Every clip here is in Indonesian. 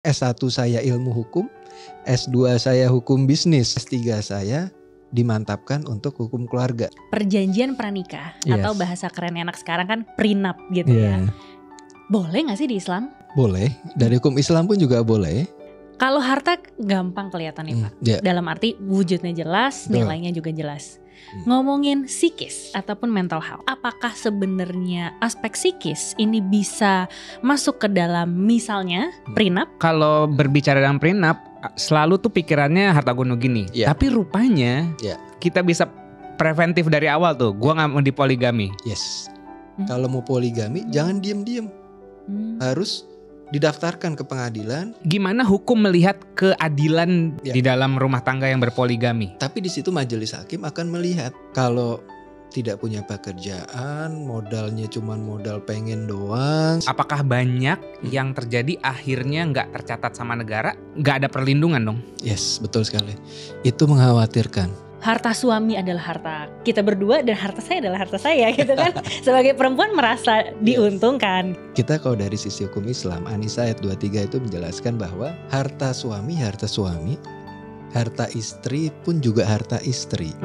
S1 saya ilmu hukum, S2 saya hukum bisnis, S3 saya dimantapkan untuk hukum keluarga. Perjanjian pranikah atau bahasa keren anak sekarang kan prenup gitu ya. Boleh gak sih di Islam? Boleh, dari hukum Islam pun juga boleh. Kalau harta gampang kelihatan nih Pak. Dalam arti wujudnya jelas, nilainya juga jelas. Ngomongin psikis ataupun mental health, apakah sebenarnya aspek psikis ini bisa masuk ke dalam misalnya prenup? Kalau berbicara dalam prenup, selalu tuh pikirannya harta gono gini. Tapi rupanya kita bisa preventif dari awal tuh. Gua nggak mau dipoligami. Kalau mau poligami jangan diem-diem, harus didaftarkan ke pengadilan. Gimana hukum melihat keadilan di dalam rumah tangga yang berpoligami? Tapi di situ majelis hakim akan melihat kalau tidak punya pekerjaan, modalnya cuma modal pengen doang. Apakah banyak yang terjadi akhirnya nggak tercatat sama negara, nggak ada perlindungan dong? Yes, betul sekali. Itu mengkhawatirkan. Harta suami adalah harta kita berdua dan harta saya adalah harta saya gitu kan. Sebagai perempuan merasa diuntungkan. Kita kalau dari sisi hukum Islam, An-Nisa ayat 23 itu menjelaskan bahwa harta suami, harta istri pun juga harta istri.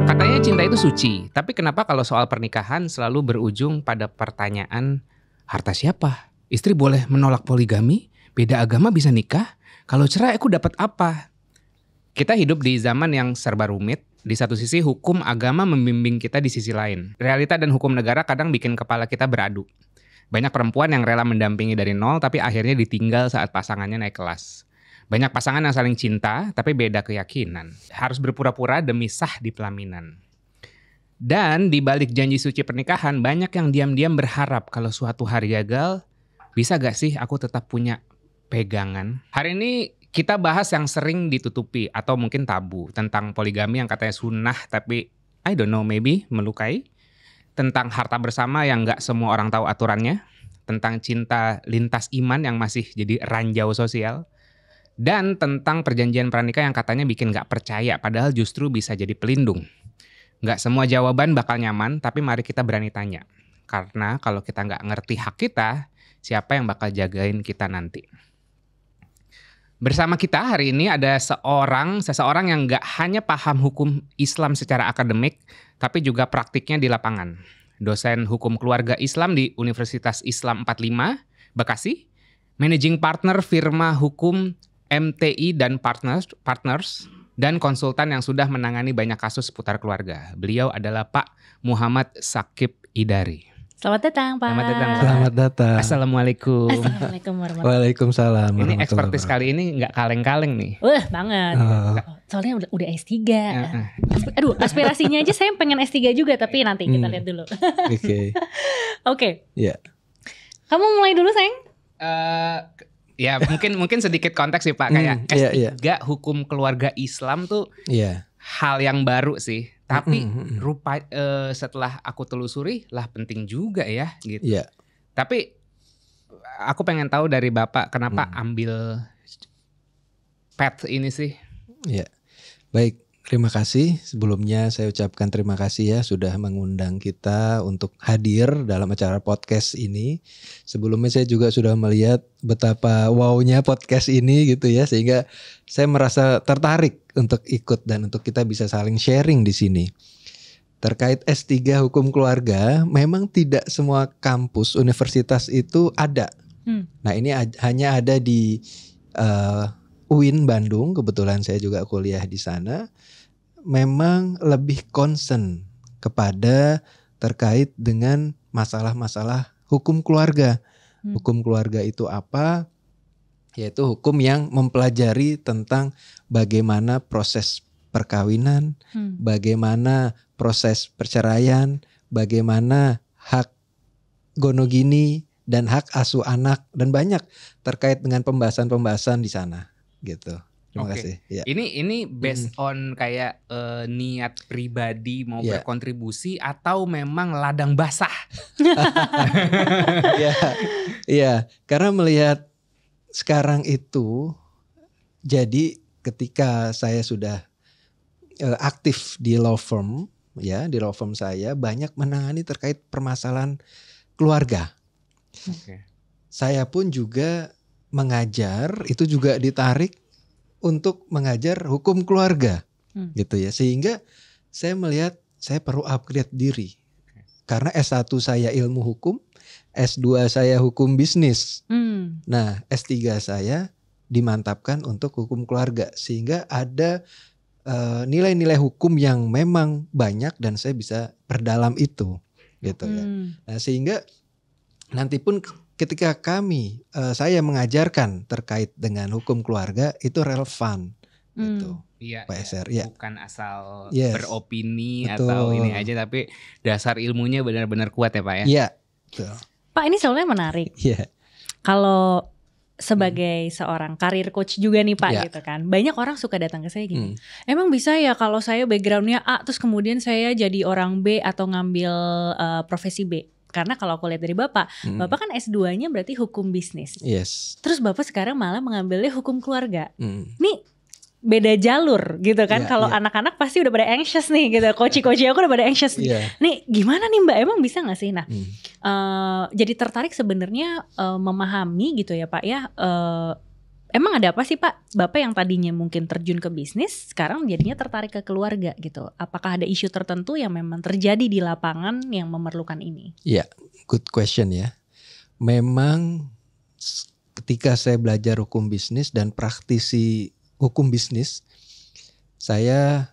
Katanya cinta itu suci, tapi kenapa kalau soal pernikahan selalu berujung pada pertanyaan harta siapa? Istri boleh menolak poligami? Beda agama bisa nikah? Kalau cerai aku dapat apa? Kita hidup di zaman yang serba rumit. Di satu sisi hukum agama membimbing kita di sisi lain. Realita dan hukum negara kadang bikin kepala kita beradu. Banyak perempuan yang rela mendampingi dari nol tapi akhirnya ditinggal saat pasangannya naik kelas. Banyak pasangan yang saling cinta tapi beda keyakinan. Harus berpura-pura demi sah di pelaminan. Dan di balik janji suci pernikahan banyak yang diam-diam berharap kalau suatu hari gagal, bisa gak sih aku tetap punya pegangan. Hari ini kita bahas yang sering ditutupi atau mungkin tabu tentang poligami yang katanya sunnah tapi I don't know maybe melukai. Tentang harta bersama yang gak semua orang tahu aturannya. Tentang cinta lintas iman yang masih jadi ranjau sosial. Dan tentang perjanjian pranikah yang katanya bikin gak percaya padahal justru bisa jadi pelindung. Gak semua jawaban bakal nyaman tapi mari kita berani tanya. Karena kalau kita gak ngerti hak kita, siapa yang bakal jagain kita nanti? Bersama kita hari ini ada seseorang yang gak hanya paham hukum Islam secara akademik, tapi juga praktiknya di lapangan. Dosen hukum keluarga Islam di Universitas Islam 45, Bekasi. Managing partner firma hukum MTI dan Partners, dan konsultan yang sudah menangani banyak kasus seputar keluarga. Beliau adalah Pak Muhammad Sakib Idari. Selamat datang Pak. Selamat datang. Assalamualaikum. Assalamualaikum warahmatullahi wabarakatuh. Waalaikumsalam. Ini ekspertis kali ini nggak kaleng-kaleng nih. Banget. Soalnya udah S3. Aduh, aspirasinya aja saya pengen S3 juga tapi nanti kita lihat dulu. Oke. Iya. Kamu mulai dulu sayang. Ya mungkin sedikit konteks sih Pak. Kayak S3 hukum keluarga Islam tuh hal yang baru sih. Tapi setelah aku telusuri lah penting juga ya gitu. Tapi aku pengen tahu dari Bapak kenapa ambil path ini sih? Baik, terima kasih. Sebelumnya saya ucapkan terima kasih ya sudah mengundang kita untuk hadir dalam acara podcast ini. Sebelumnya saya juga sudah melihat betapa wownya podcast ini gitu ya, sehingga saya merasa tertarik untuk ikut dan untuk kita bisa saling sharing di sini. Terkait S3 Hukum Keluarga, memang tidak semua kampus universitas itu ada. Nah ini hanya ada di UIN Bandung, kebetulan saya juga kuliah di sana. Memang lebih concern kepada terkait dengan masalah-masalah hukum keluarga. Hukum keluarga itu apa? Yaitu hukum yang mempelajari tentang bagaimana proses perkawinan, bagaimana proses perceraian, bagaimana hak gonogini dan hak asuh anak, dan banyak terkait dengan pembahasan-pembahasan di sana gitu. Terima kasih. Ya. Ini based on kayak niat pribadi mau berkontribusi atau memang ladang basah? Iya, karena melihat sekarang itu, jadi ketika saya sudah aktif di law firm, ya di law firm saya banyak menangani terkait permasalahan keluarga. Saya pun juga mengajar, itu juga ditarik untuk mengajar hukum keluarga, gitu ya. Sehingga saya melihat saya perlu upgrade diri. Karena S1 saya ilmu hukum, S2 saya hukum bisnis. Nah, S3 saya dimantapkan untuk hukum keluarga. Sehingga ada nilai-nilai hukum yang memang banyak dan saya bisa perdalam itu, gitu ya. Nah, sehingga nanti pun ketika saya mengajarkan terkait dengan hukum keluarga itu relevan, gitu. Iya, Pak SR, ya. Bukan asal beropini atau ini aja, tapi dasar ilmunya benar-benar kuat ya Pak ya. Iya. Betul. Pak, ini soalnya menarik. Iya. Kalau sebagai seorang karir coach juga nih Pak, gitu kan. Banyak orang suka datang ke saya gini. Emang bisa ya kalau saya backgroundnya A, terus kemudian saya jadi orang B atau ngambil profesi B? Karena kalau aku lihat dari Bapak kan S2-nya berarti hukum bisnis. Yes. Terus Bapak sekarang malah mengambilnya hukum keluarga. Nih beda jalur gitu kan. Kalau anak-anak pasti udah pada anxious nih gitu. Coach-coach aku udah pada anxious. Nih gimana nih Mbak, emang bisa gak sih? Nah jadi tertarik sebenarnya memahami gitu ya Pak ya. Emang ada apa sih Pak? Bapak yang tadinya mungkin terjun ke bisnis, sekarang jadinya tertarik ke keluarga gitu. Apakah ada isu tertentu yang memang terjadi di lapangan yang memerlukan ini? Iya, good question ya. Memang ketika saya belajar hukum bisnis dan praktisi hukum bisnis, saya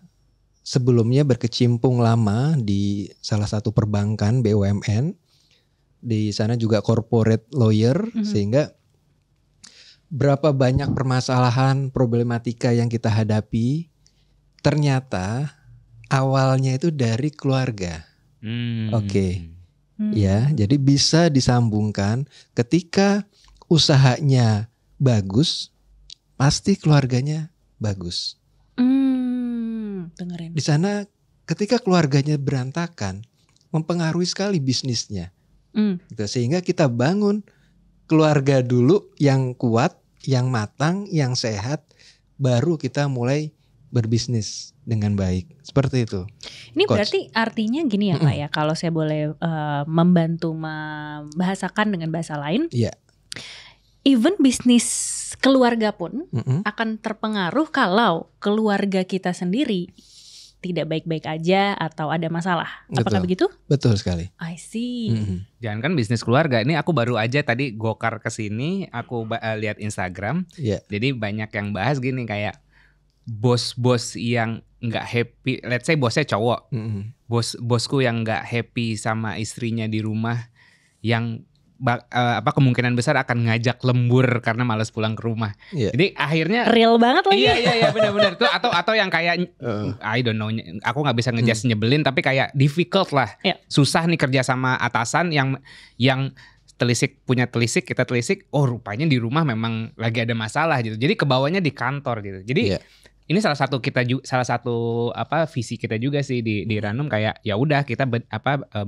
sebelumnya berkecimpung lama di salah satu perbankan BUMN. Di sana juga corporate lawyer, sehingga berapa banyak permasalahan, problematika yang kita hadapi ternyata awalnya itu dari keluarga. Ya, jadi bisa disambungkan ketika usahanya bagus, pasti keluarganya bagus. Dengerin. Di sana ketika keluarganya berantakan, mempengaruhi sekali bisnisnya. Gitu, sehingga kita bangun keluarga dulu yang kuat, yang matang, yang sehat, baru kita mulai berbisnis dengan baik. Seperti itu. Ini Coach. Berarti artinya gini ya Pak ya, kalau saya boleh membantu membahasakan dengan bahasa lain. Iya. Even bisnis keluarga pun akan terpengaruh kalau keluarga kita sendiri tidak baik-baik aja atau ada masalah. Apakah begitu? Betul sekali. I see. Jangan kan bisnis keluarga. Ini aku baru aja tadi gokar ke sini, aku lihat Instagram. Jadi banyak yang bahas gini kayak bos-bos yang nggak happy. Let's say bosnya cowok. Bosku yang nggak happy sama istrinya di rumah, yang kemungkinan besar akan ngajak lembur karena malas pulang ke rumah. Jadi akhirnya real banget lagi. Iya benar-benar tuh, atau yang kayak I don't know, aku nggak bisa ngejudge nyebelin, tapi kayak difficult lah. Susah nih kerja sama atasan yang telisik punya telisik, kita telisik, oh rupanya di rumah memang lagi ada masalah gitu. Jadi kebawanya di kantor gitu. Jadi ini salah satu visi kita juga sih di Ranum, kayak ya udah kita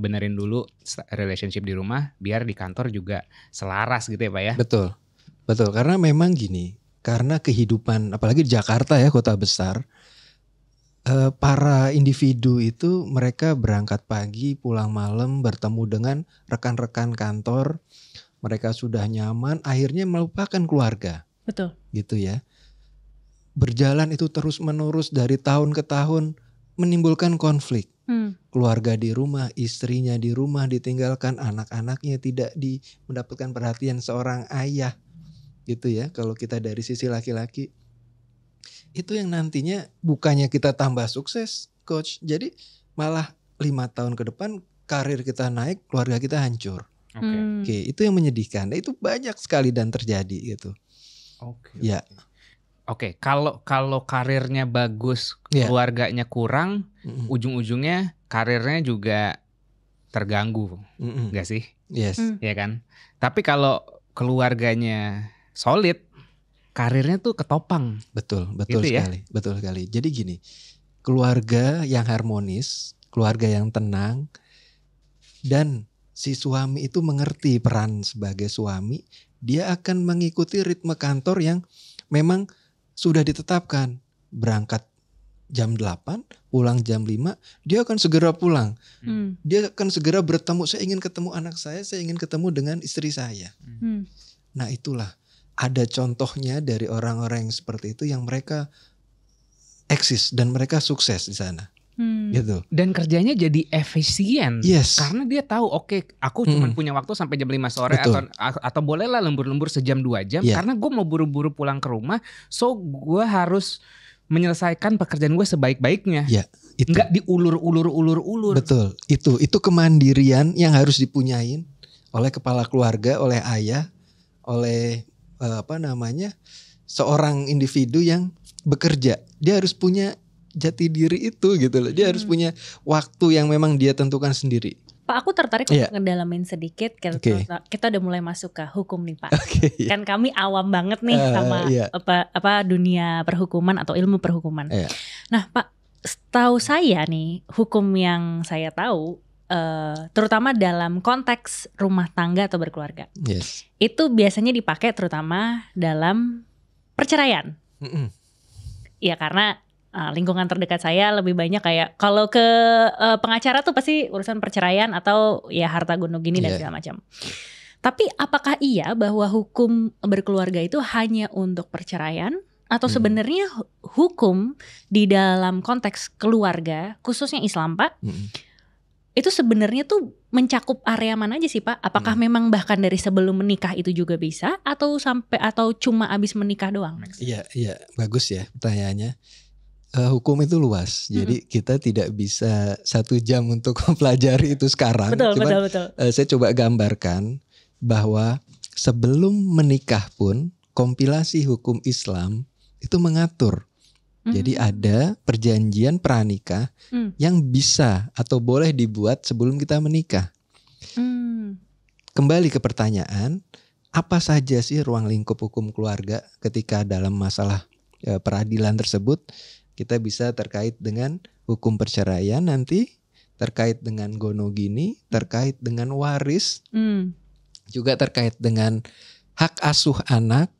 benerin dulu relationship di rumah biar di kantor juga selaras gitu ya Pak ya. Betul karena memang gini, karena kehidupan apalagi di Jakarta ya, kota besar, para individu itu mereka berangkat pagi pulang malam, bertemu dengan rekan-rekan kantor, mereka sudah nyaman, akhirnya melupakan keluarga. Betul. Gitu ya. Berjalan itu terus menerus dari tahun ke tahun, menimbulkan konflik. Keluarga di rumah, istrinya di rumah ditinggalkan, anak-anaknya tidak mendapatkan perhatian seorang ayah. Gitu ya, kalau kita dari sisi laki-laki. Itu yang nantinya bukannya kita tambah sukses, Coach. Jadi malah 5 tahun ke depan karir kita naik, keluarga kita hancur. Oke, itu yang menyedihkan. Itu banyak sekali dan terjadi gitu. Ya. Oke, kalau karirnya bagus, keluarganya kurang, ujung-ujungnya karirnya juga terganggu, nggak sih? Yes. Ya kan. Tapi kalau keluarganya solid, karirnya tuh ketopang. Betul gitu sekali, betul sekali. Jadi gini, keluarga yang harmonis, keluarga yang tenang, dan si suami itu mengerti peran sebagai suami, dia akan mengikuti ritme kantor yang memang sudah ditetapkan, berangkat jam 8, pulang jam 5, dia akan segera pulang. Dia akan segera bertemu, saya ingin ketemu anak saya ingin ketemu dengan istri saya. Nah itulah, ada contohnya dari orang-orang yang seperti itu yang mereka eksis dan mereka sukses di sana. Gitu. Dan kerjanya jadi efisien. Karena dia tahu aku cuma punya waktu sampai jam 5 sore. Atau bolehlah lembur-lembur sejam 2 jam. Karena gue mau buru-buru pulang ke rumah. So gue harus menyelesaikan pekerjaan gue sebaik-baiknya. Nggak diulur-ulur. Betul. Itu kemandirian yang harus dipunyain oleh kepala keluarga, oleh ayah, oleh seorang individu yang bekerja. Dia harus punya jati diri itu gitu loh. Dia harus punya waktu yang memang dia tentukan sendiri. Pak, aku tertarik untuk ngedalamin sedikit. Kita udah mulai masuk ke hukum nih Pak. Kan kami awam banget nih sama dunia perhukuman atau ilmu perhukuman. Nah Pak, setahu saya nih, hukum yang saya tahu, terutama dalam konteks rumah tangga atau berkeluarga, itu biasanya dipakai terutama dalam perceraian. Ya karena lingkungan terdekat saya lebih banyak kayak kalau ke pengacara tuh pasti urusan perceraian atau ya harta gunung gini dan segala macam. Tapi apakah iya bahwa hukum berkeluarga itu hanya untuk perceraian atau sebenarnya hukum di dalam konteks keluarga khususnya Islam Pak itu sebenarnya tuh mencakup area mana aja sih Pak? Apakah memang bahkan dari sebelum menikah itu juga bisa atau cuma abis menikah doang? Iya bagus ya pertanyaannya. Hukum itu luas, jadi kita tidak bisa 1 jam untuk mempelajari itu sekarang. Betul. Saya coba gambarkan bahwa sebelum menikah pun kompilasi hukum Islam itu mengatur. Jadi ada perjanjian pranikah yang bisa atau boleh dibuat sebelum kita menikah. Kembali ke pertanyaan, apa saja sih ruang lingkup hukum keluarga ketika dalam masalah peradilan tersebut? Kita bisa terkait dengan hukum perceraian nanti, terkait dengan gonogini, terkait dengan waris, juga terkait dengan hak asuh anak,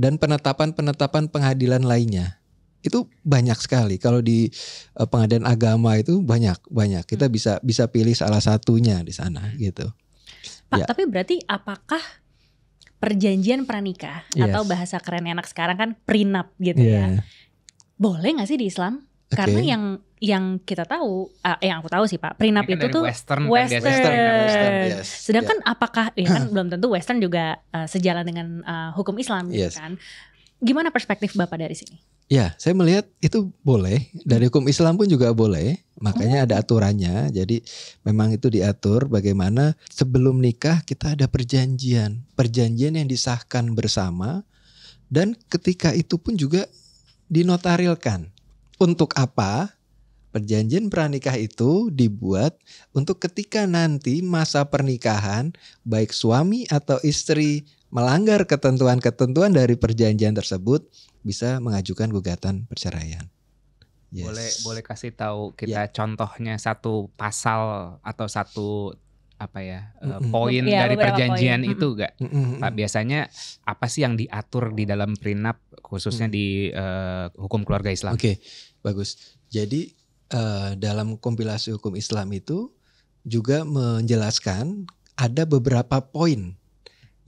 dan penetapan pengadilan lainnya. Itu banyak sekali. Kalau di pengadilan agama itu banyak. Kita bisa pilih salah satunya di sana gitu. Pak, tapi berarti apakah perjanjian pranikah atau bahasa keren anak sekarang kan prenup gitu ya? Boleh gak sih di Islam? Karena yang kita tahu, yang aku tahu sih Pak, prenup itu tuh Western. Sedangkan apakah kan belum tentu Western juga sejalan dengan hukum Islam gitu kan? Gimana perspektif Bapak dari sini? Ya, saya melihat itu boleh. Dari hukum Islam pun juga boleh. Makanya ada aturannya. Jadi memang itu diatur bagaimana sebelum nikah kita ada perjanjian yang disahkan bersama, dan ketika itu pun juga dinotarilkan. Untuk apa? Perjanjian pranikah itu dibuat untuk ketika nanti masa pernikahan baik suami atau istri melanggar ketentuan-ketentuan dari perjanjian tersebut bisa mengajukan gugatan perceraian. Boleh kasih tahu kita contohnya satu pasal atau satu poin dari perjanjian itu gak? Pak, biasanya apa sih yang diatur di dalam prenup khususnya di hukum keluarga Islam? Oke, bagus. Jadi dalam kompilasi hukum Islam itu juga menjelaskan ada beberapa poin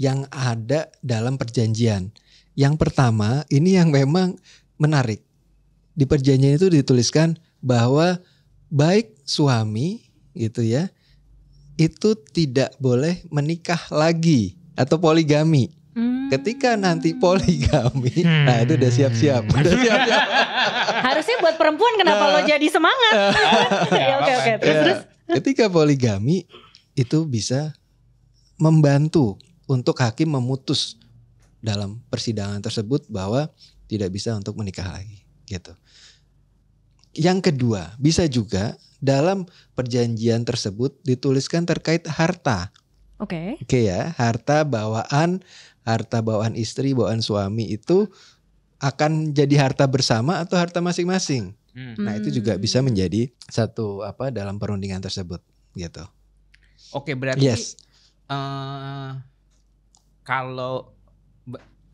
yang ada dalam perjanjian. Yang pertama, ini yang memang menarik. Di perjanjian itu dituliskan bahwa baik suami gitu ya, itu tidak boleh menikah lagi atau poligami. Ketika nanti poligami, nah itu udah siap-siap. Harusnya buat perempuan kenapa lo jadi semangat? Oke. Terus. Ketika poligami itu bisa membantu untuk hakim memutus dalam persidangan tersebut bahwa tidak bisa untuk menikah lagi, gitu. Yang kedua, bisa juga dalam perjanjian tersebut dituliskan terkait harta. Oke ya, harta bawaan istri, bawaan suami itu akan jadi harta bersama atau harta masing-masing. Nah, itu juga bisa menjadi satu dalam perundingan tersebut, gitu. Oke, berarti kalau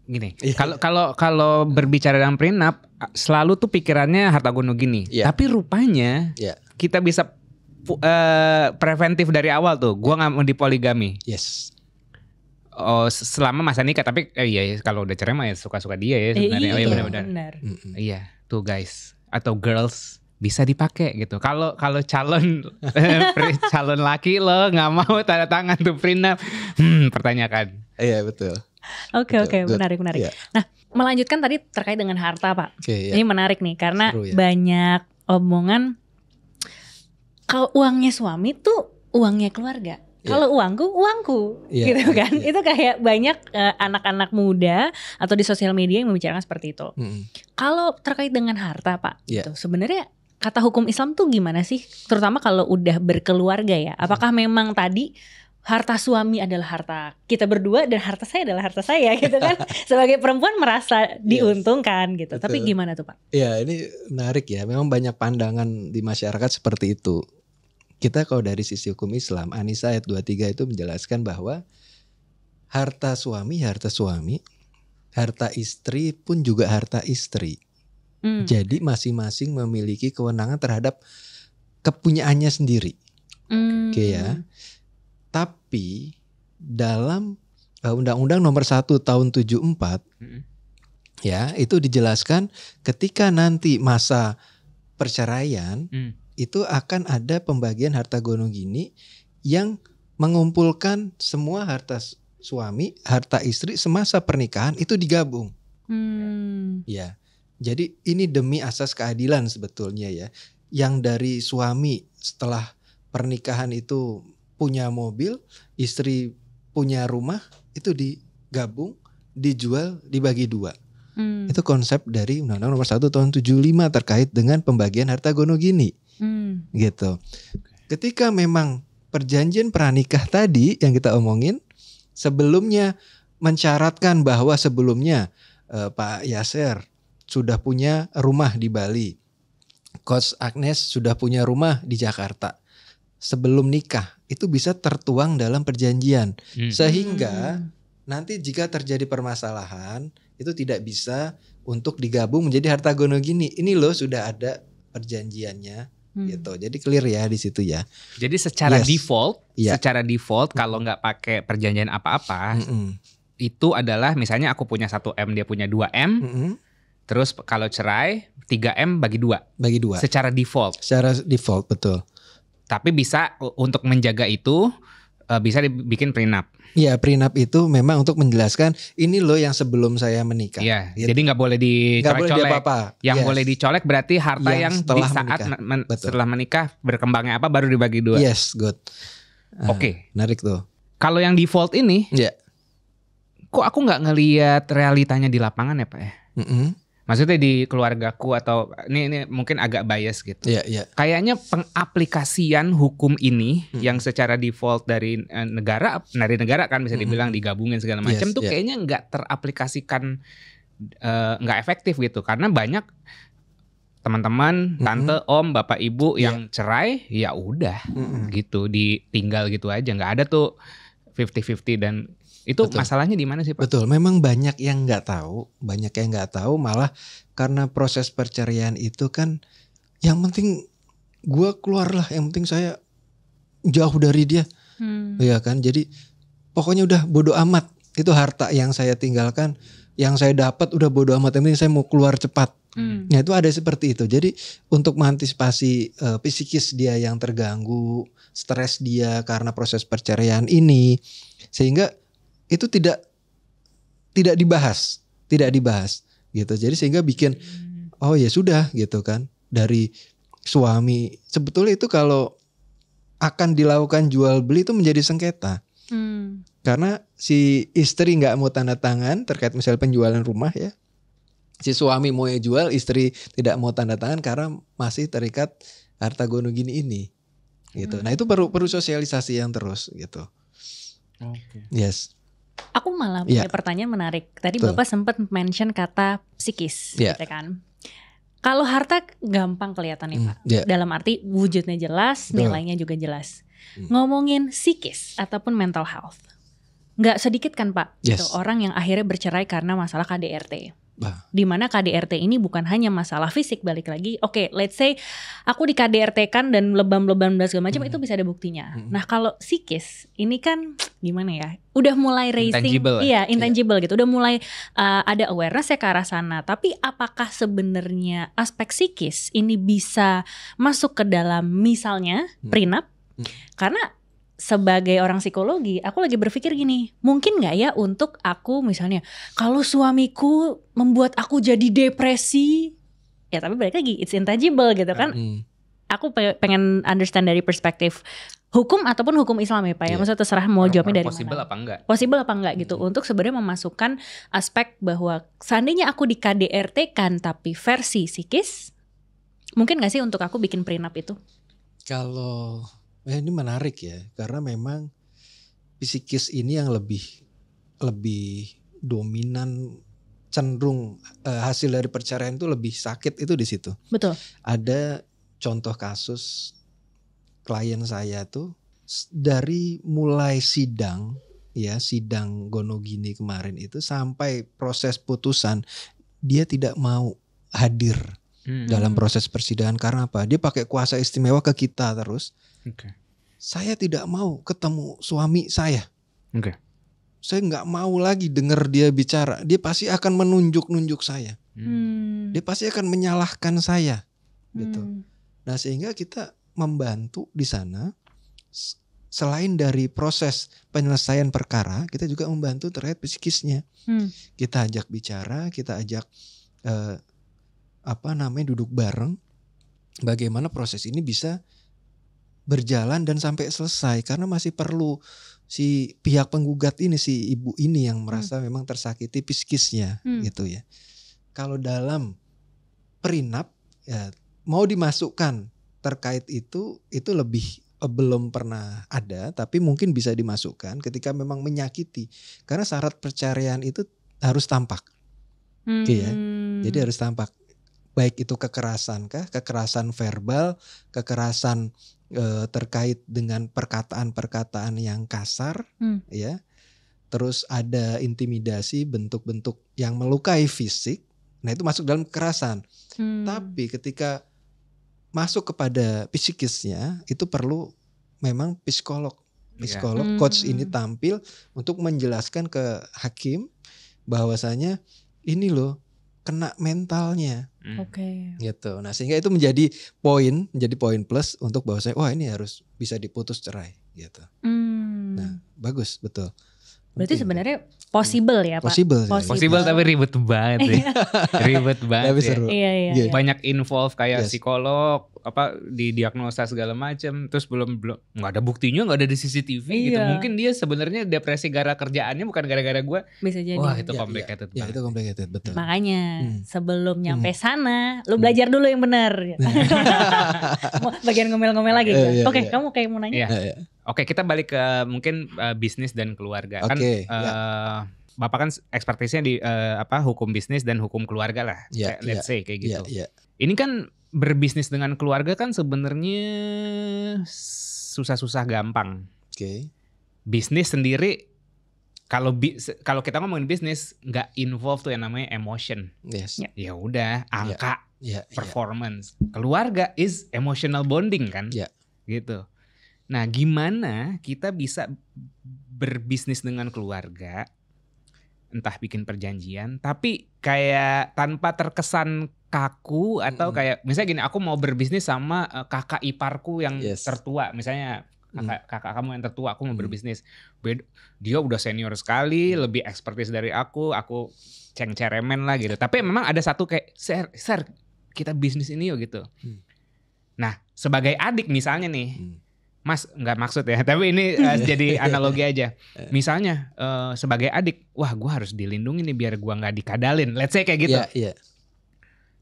gini. Kalau berbicara dalam prenup selalu tuh pikirannya harta gono gini. Tapi rupanya kita bisa preventif dari awal tuh. Gua nggak mau dipoligami. Yes. Oh, selama masa nikah. Tapi iya kalau udah cerai mah ya suka-suka dia ya sebenarnya. Iya benar. Iya tuh guys atau girls bisa dipakai gitu. Kalau calon laki lo nggak mau tanda tangan tuh prenup, pertanyakan. Iya betul. Oke, menarik. Yeah. Nah, melanjutkan tadi terkait dengan harta, Pak. Ini menarik nih karena banyak omongan kalau uangnya suami tuh uangnya keluarga. Kalau uangku, gitu kan? Itu kayak banyak anak-anak muda atau di sosial media yang membicarakan seperti itu. Kalau terkait dengan harta, Pak, gitu. Sebenarnya kata hukum Islam tuh gimana sih? Terutama kalau udah berkeluarga ya. Apakah memang tadi harta suami adalah harta kita berdua dan harta saya adalah harta saya gitu kan? Sebagai perempuan merasa diuntungkan gitu. Betul. Tapi gimana tuh Pak? Ya ini menarik ya. Memang banyak pandangan di masyarakat seperti itu. Kita kalau dari sisi hukum Islam, An-Nisa ayat 23 itu menjelaskan bahwa harta suami, harta istri pun juga harta istri. Jadi masing-masing memiliki kewenangan terhadap kepunyaannya sendiri. Oke ya. Tapi dalam Undang-Undang nomor 1 tahun 74 ya itu dijelaskan ketika nanti masa perceraian itu akan ada pembagian harta gono gini yang mengumpulkan semua harta suami, harta istri semasa pernikahan itu digabung. Ya. Jadi ini demi asas keadilan sebetulnya ya. Yang dari suami setelah pernikahan itu punya mobil, istri punya rumah, itu digabung, dijual, dibagi dua. Itu konsep dari Undang-Undang nomor 1 tahun 75 terkait dengan pembagian harta gono gini. Gitu. Ketika memang perjanjian pranikah tadi yang kita omongin sebelumnya mensyaratkan bahwa sebelumnya Pak Yasser sudah punya rumah di Bali, Coach Agnes sudah punya rumah di Jakarta. Sebelum nikah itu bisa tertuang dalam perjanjian sehingga nanti jika terjadi permasalahan itu tidak bisa untuk digabung menjadi harta gono gini. Ini loh sudah ada perjanjiannya gitu. Jadi clear ya di situ ya. Jadi secara default kalau nggak pakai perjanjian apa-apa itu adalah misalnya aku punya 1M dia punya 2M. Terus kalau cerai 3M bagi 2. Secara default. Secara default betul. Tapi bisa untuk menjaga itu bisa dibikin prenup. Iya, prenup itu memang untuk menjelaskan ini loh yang sebelum saya menikah. Iya, gitu. Jadi nggak boleh dicolek-colek. Yang boleh dicolek berarti harta yang di saat setelah menikah berkembangnya apa baru dibagi 2. Yes, good. Oke. Menarik tuh. Kalau yang default ini, kok aku nggak ngelihat realitanya di lapangan ya Pak ya? Maksudnya di keluargaku atau ini mungkin agak bias gitu. Kayaknya pengaplikasian hukum ini yang secara default dari negara kan bisa dibilang digabungin segala macam tuh kayaknya nggak teraplikasikan, nggak efektif gitu karena banyak teman-teman, tante, om, bapak, ibu yang cerai ya udah gitu ditinggal gitu aja nggak ada tuh 50-50 dan itu masalahnya di mana sih Pak? Betul, memang banyak yang nggak tahu, malah karena proses perceraian itu kan yang penting gue keluar lah, yang penting saya jauh dari dia, ya kan? Jadi pokoknya udah bodo amat, itu harta yang saya tinggalkan, yang saya dapat udah bodo amat, yang penting saya mau keluar cepat. Nah itu ada seperti itu. Jadi untuk mengantisipasi psikis dia yang terganggu, stres dia karena proses perceraian ini, sehingga itu tidak dibahas gitu. Jadi sehingga bikin oh ya sudah gitu kan. Dari suami sebetulnya itu kalau akan dilakukan jual beli itu menjadi sengketa. Karena si istri nggak mau tanda tangan terkait misalnya penjualan rumah ya. Si suami mau jual, istri tidak mau tanda tangan karena masih terikat harta gono gini ini. Gitu. Nah, itu perlu sosialisasi yang terus gitu. Yes. Aku malah punya pertanyaan menarik. Tadi Bapak sempat mention kata psikis, gitu kan? Kalau harta gampang kelihatan nih Pak. Dalam arti wujudnya jelas, nilainya juga jelas. Ngomongin psikis ataupun mental health, nggak sedikit kan Pak, Yes. gitu, orang yang akhirnya bercerai karena masalah KDRT. Bah. Dimana KDRT ini bukan hanya masalah fisik, balik lagi. Oke, let's say aku di KDRT kan dan lebam-lebam dan segala macam, itu bisa ada buktinya. Nah kalau psikis ini kan gimana ya? Udah mulai raising, Intangible, iya intangible gitu. Udah mulai ada awareness ya ke arah sana. Tapi apakah sebenarnya aspek psikis ini bisa masuk ke dalam misalnya prenup? Karena sebagai orang psikologi, aku lagi berpikir gini, mungkin gak ya untuk aku misalnya, kalau suamiku membuat aku jadi depresi, ya tapi balik lagi, it's intangible gitu kan. Aku pengen understand dari perspektif hukum ataupun hukum Islam ya Pak ya. Maksudnya terserah mau jawabnya dari possible mana. apa enggak? Possible apa enggak gitu. Untuk sebenarnya memasukkan aspek bahwa seandainya aku di KDRT kan tapi versi psikis, mungkin gak sih untuk aku bikin prenup itu? Kalau ini menarik ya, karena memang psikis ini yang lebih dominan, cenderung hasil dari perceraian itu lebih sakit itu di situ. Betul. Ada contoh kasus klien saya tuh dari mulai sidang Gonogini kemarin itu sampai proses putusan dia tidak mau hadir dalam proses persidangan. Karena apa? Dia pakai kuasa istimewa ke kita terus. Okay. Saya tidak mau ketemu suami saya. Okay. Saya nggak mau lagi dengar dia bicara. Dia pasti akan menunjuk saya. Dia pasti akan menyalahkan saya, gitu. Nah sehingga kita membantu di sana. Selain dari proses penyelesaian perkara, kita juga membantu terkait psikisnya. Kita ajak bicara, kita ajak duduk bareng. Bagaimana proses ini bisa berjalan dan sampai selesai, karena masih perlu si pihak penggugat ini, si ibu ini yang merasa memang tersakiti psikisnya, gitu ya. Kalau dalam prenup ya mau dimasukkan terkait itu lebih belum pernah ada, tapi mungkin bisa dimasukkan ketika memang menyakiti, karena syarat perceraian itu harus tampak, ya. Jadi harus tampak, baik itu kekerasan kekerasan verbal, kekerasan terkait dengan perkataan-perkataan yang kasar, ya. Terus ada intimidasi, bentuk-bentuk yang melukai fisik. Nah, itu masuk dalam kekerasan. Tapi ketika masuk kepada psikisnya, itu perlu memang psikolog, coach ini tampil untuk menjelaskan ke hakim bahwasanya ini loh kena mentalnya. Oke. Gitu. Nah, sehingga itu menjadi poin plus untuk bahwasanya wah ini harus bisa diputus cerai, gitu. Nah, bagus, betul. Berarti sebenarnya possible ya Pak? Possible tapi ribet banget ya. Ribet banget. Tapi seru. Iya. Banyak involve kayak psikolog, didiagnosa segala macam, terus belum nggak ada buktinya, nggak ada di CCTV gitu. Mungkin dia sebenarnya depresi gara kerjaannya bukan gara-gara gue. Bisa jadi. Wah, itu complicated banget. Ya, itu complicated, betul. Makanya sebelum nyampe sana, lu belajar dulu yang benar. Bagian ngomel-ngomel lagi. Oke, kamu kayak mau nanya? Oke, kita balik ke mungkin bisnis dan keluarga. Kan Bapak kan ekspertisnya di hukum bisnis dan hukum keluarga lah. Let's say kayak gitu. Ini kan berbisnis dengan keluarga kan sebenarnya susah-susah gampang. Bisnis sendiri kalau kita ngomongin bisnis nggak involve tuh yang namanya emotion. Ya udah, angka, performance. Keluarga is emotional bonding kan. Gitu. Nah, gimana kita bisa berbisnis dengan keluarga, entah bikin perjanjian, tapi kayak tanpa terkesan kaku atau kayak misalnya gini, aku mau berbisnis sama kakak iparku yang tertua, misalnya kakak kamu yang tertua, aku mau berbisnis. Dia udah senior sekali, lebih ekspertis dari aku ceng-ceremen lah gitu. Tapi memang ada satu kayak, Sir, kita bisnis ini yuk gitu. Nah, sebagai adik misalnya nih, Mas nggak maksud ya, tapi ini jadi analogi aja. Misalnya sebagai adik, wah gue harus dilindungi nih biar gue nggak dikadalin. Let's say kayak gitu.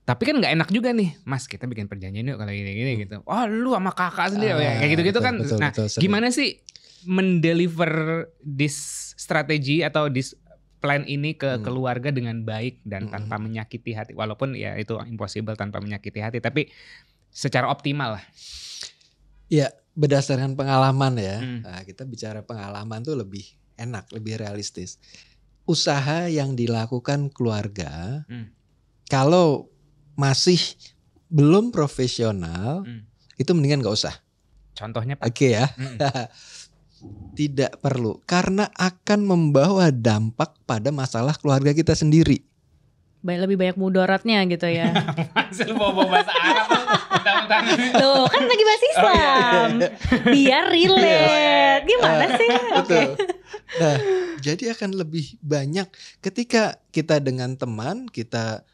Tapi kan nggak enak juga nih, Mas kita bikin perjanjian yuk kalau gini gitu. Oh lu sama kakak sendiri, kayak gitu-gitu kan. Betul, nah gimana sih mendeliver this strategi atau this plan ini ke keluarga dengan baik dan tanpa menyakiti hati. Walaupun ya itu impossible tanpa menyakiti hati, tapi secara optimal lah. Ya, berdasarkan pengalaman ya. Nah, kita bicara pengalaman tuh lebih enak, lebih realistis. Usaha yang dilakukan keluarga, kalau masih belum profesional, itu mendingan gak usah. Contohnya Pak? Oke ya. Tidak perlu, karena akan membawa dampak pada masalah keluarga kita sendiri. Lebih banyak mudaratnya gitu ya. Masih bawa bahasa Arab Tuh kan lagi bahasa Islam. Biar relate. Gimana sih? Betul. Nah, jadi akan lebih banyak ketika kita dengan teman kita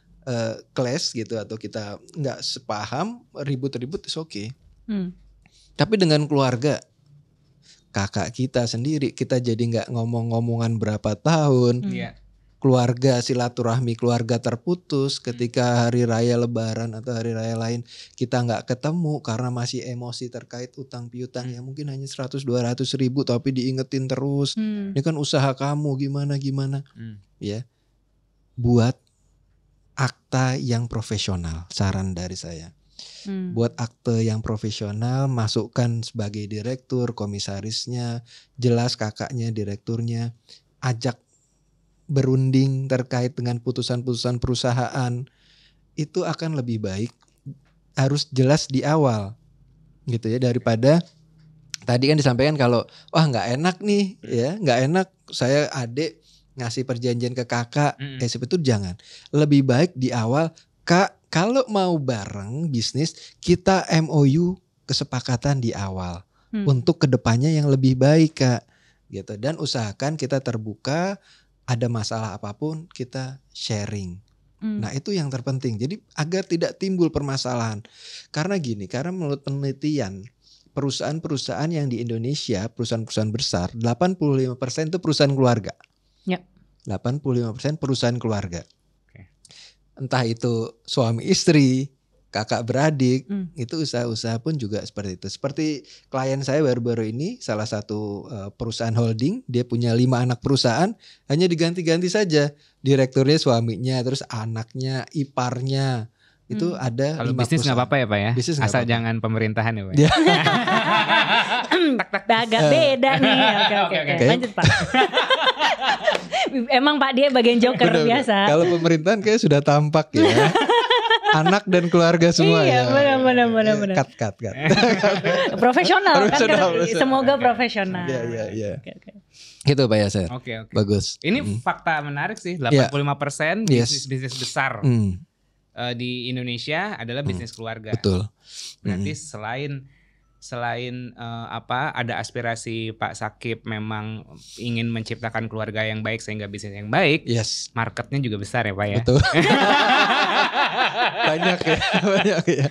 clash gitu, atau kita nggak sepaham, ribut-ribut is okay. Tapi dengan keluarga, kakak kita sendiri, kita jadi nggak ngomong-ngomongan berapa tahun. Keluarga, silaturahmi keluarga terputus ketika hari raya lebaran atau hari raya lain kita nggak ketemu karena masih emosi terkait utang piutang yang mungkin hanya 100-200 ribu tapi diingetin terus. Ini kan usaha kamu gimana ya. Buat akta yang profesional, saran dari saya. Buat akte yang profesional, masukkan sebagai direktur, komisarisnya, jelas kakaknya, direkturnya, ajak berunding terkait dengan putusan-putusan perusahaan. Itu akan lebih baik, harus jelas di awal gitu ya, daripada tadi kan disampaikan kalau wah nggak enak nih ya, nggak enak saya adik ngasih perjanjian ke kakak, itu jangan. Lebih baik di awal, Kak, kalau mau bareng bisnis kita MOU, kesepakatan di awal untuk kedepannya yang lebih baik Kak gitu. Dan usahakan kita terbuka, ada masalah apapun kita sharing. Nah itu yang terpenting. Jadi agar tidak timbul permasalahan. Karena menurut penelitian perusahaan-perusahaan yang di Indonesia, perusahaan-perusahaan besar, 85% itu perusahaan keluarga. 85% perusahaan keluarga. Entah itu suami istri, kakak beradik, itu usaha-usaha pun juga seperti itu. Seperti klien saya baru-baru ini, salah satu perusahaan holding, dia punya 5 anak perusahaan, hanya diganti-ganti saja. Direkturnya suaminya, terus anaknya, iparnya, itu ada 5 Kalau bisnis nggak apa-apa ya Pak ya? Bisnis asal apa-apa. jangan pemerintahan ya Pak. Agak beda nih. Oke. Lanjut Pak. Emang Pak dia bagian joker biasa. Kalau pemerintahan kayak sudah tampak ya. Anak dan keluarga semua iya, ya. Benar. Cut. Profesional kan. Semoga profesional. Iya. Gitu Pak Yasser. Oke. Bagus. Ini fakta menarik sih. 85% bisnis besar di Indonesia adalah bisnis keluarga. Betul. Berarti selain ada aspirasi Pak Sakip memang ingin menciptakan keluarga yang baik sehingga bisnis yang baik, marketnya juga besar ya Pak ya. Betul. banyak ya.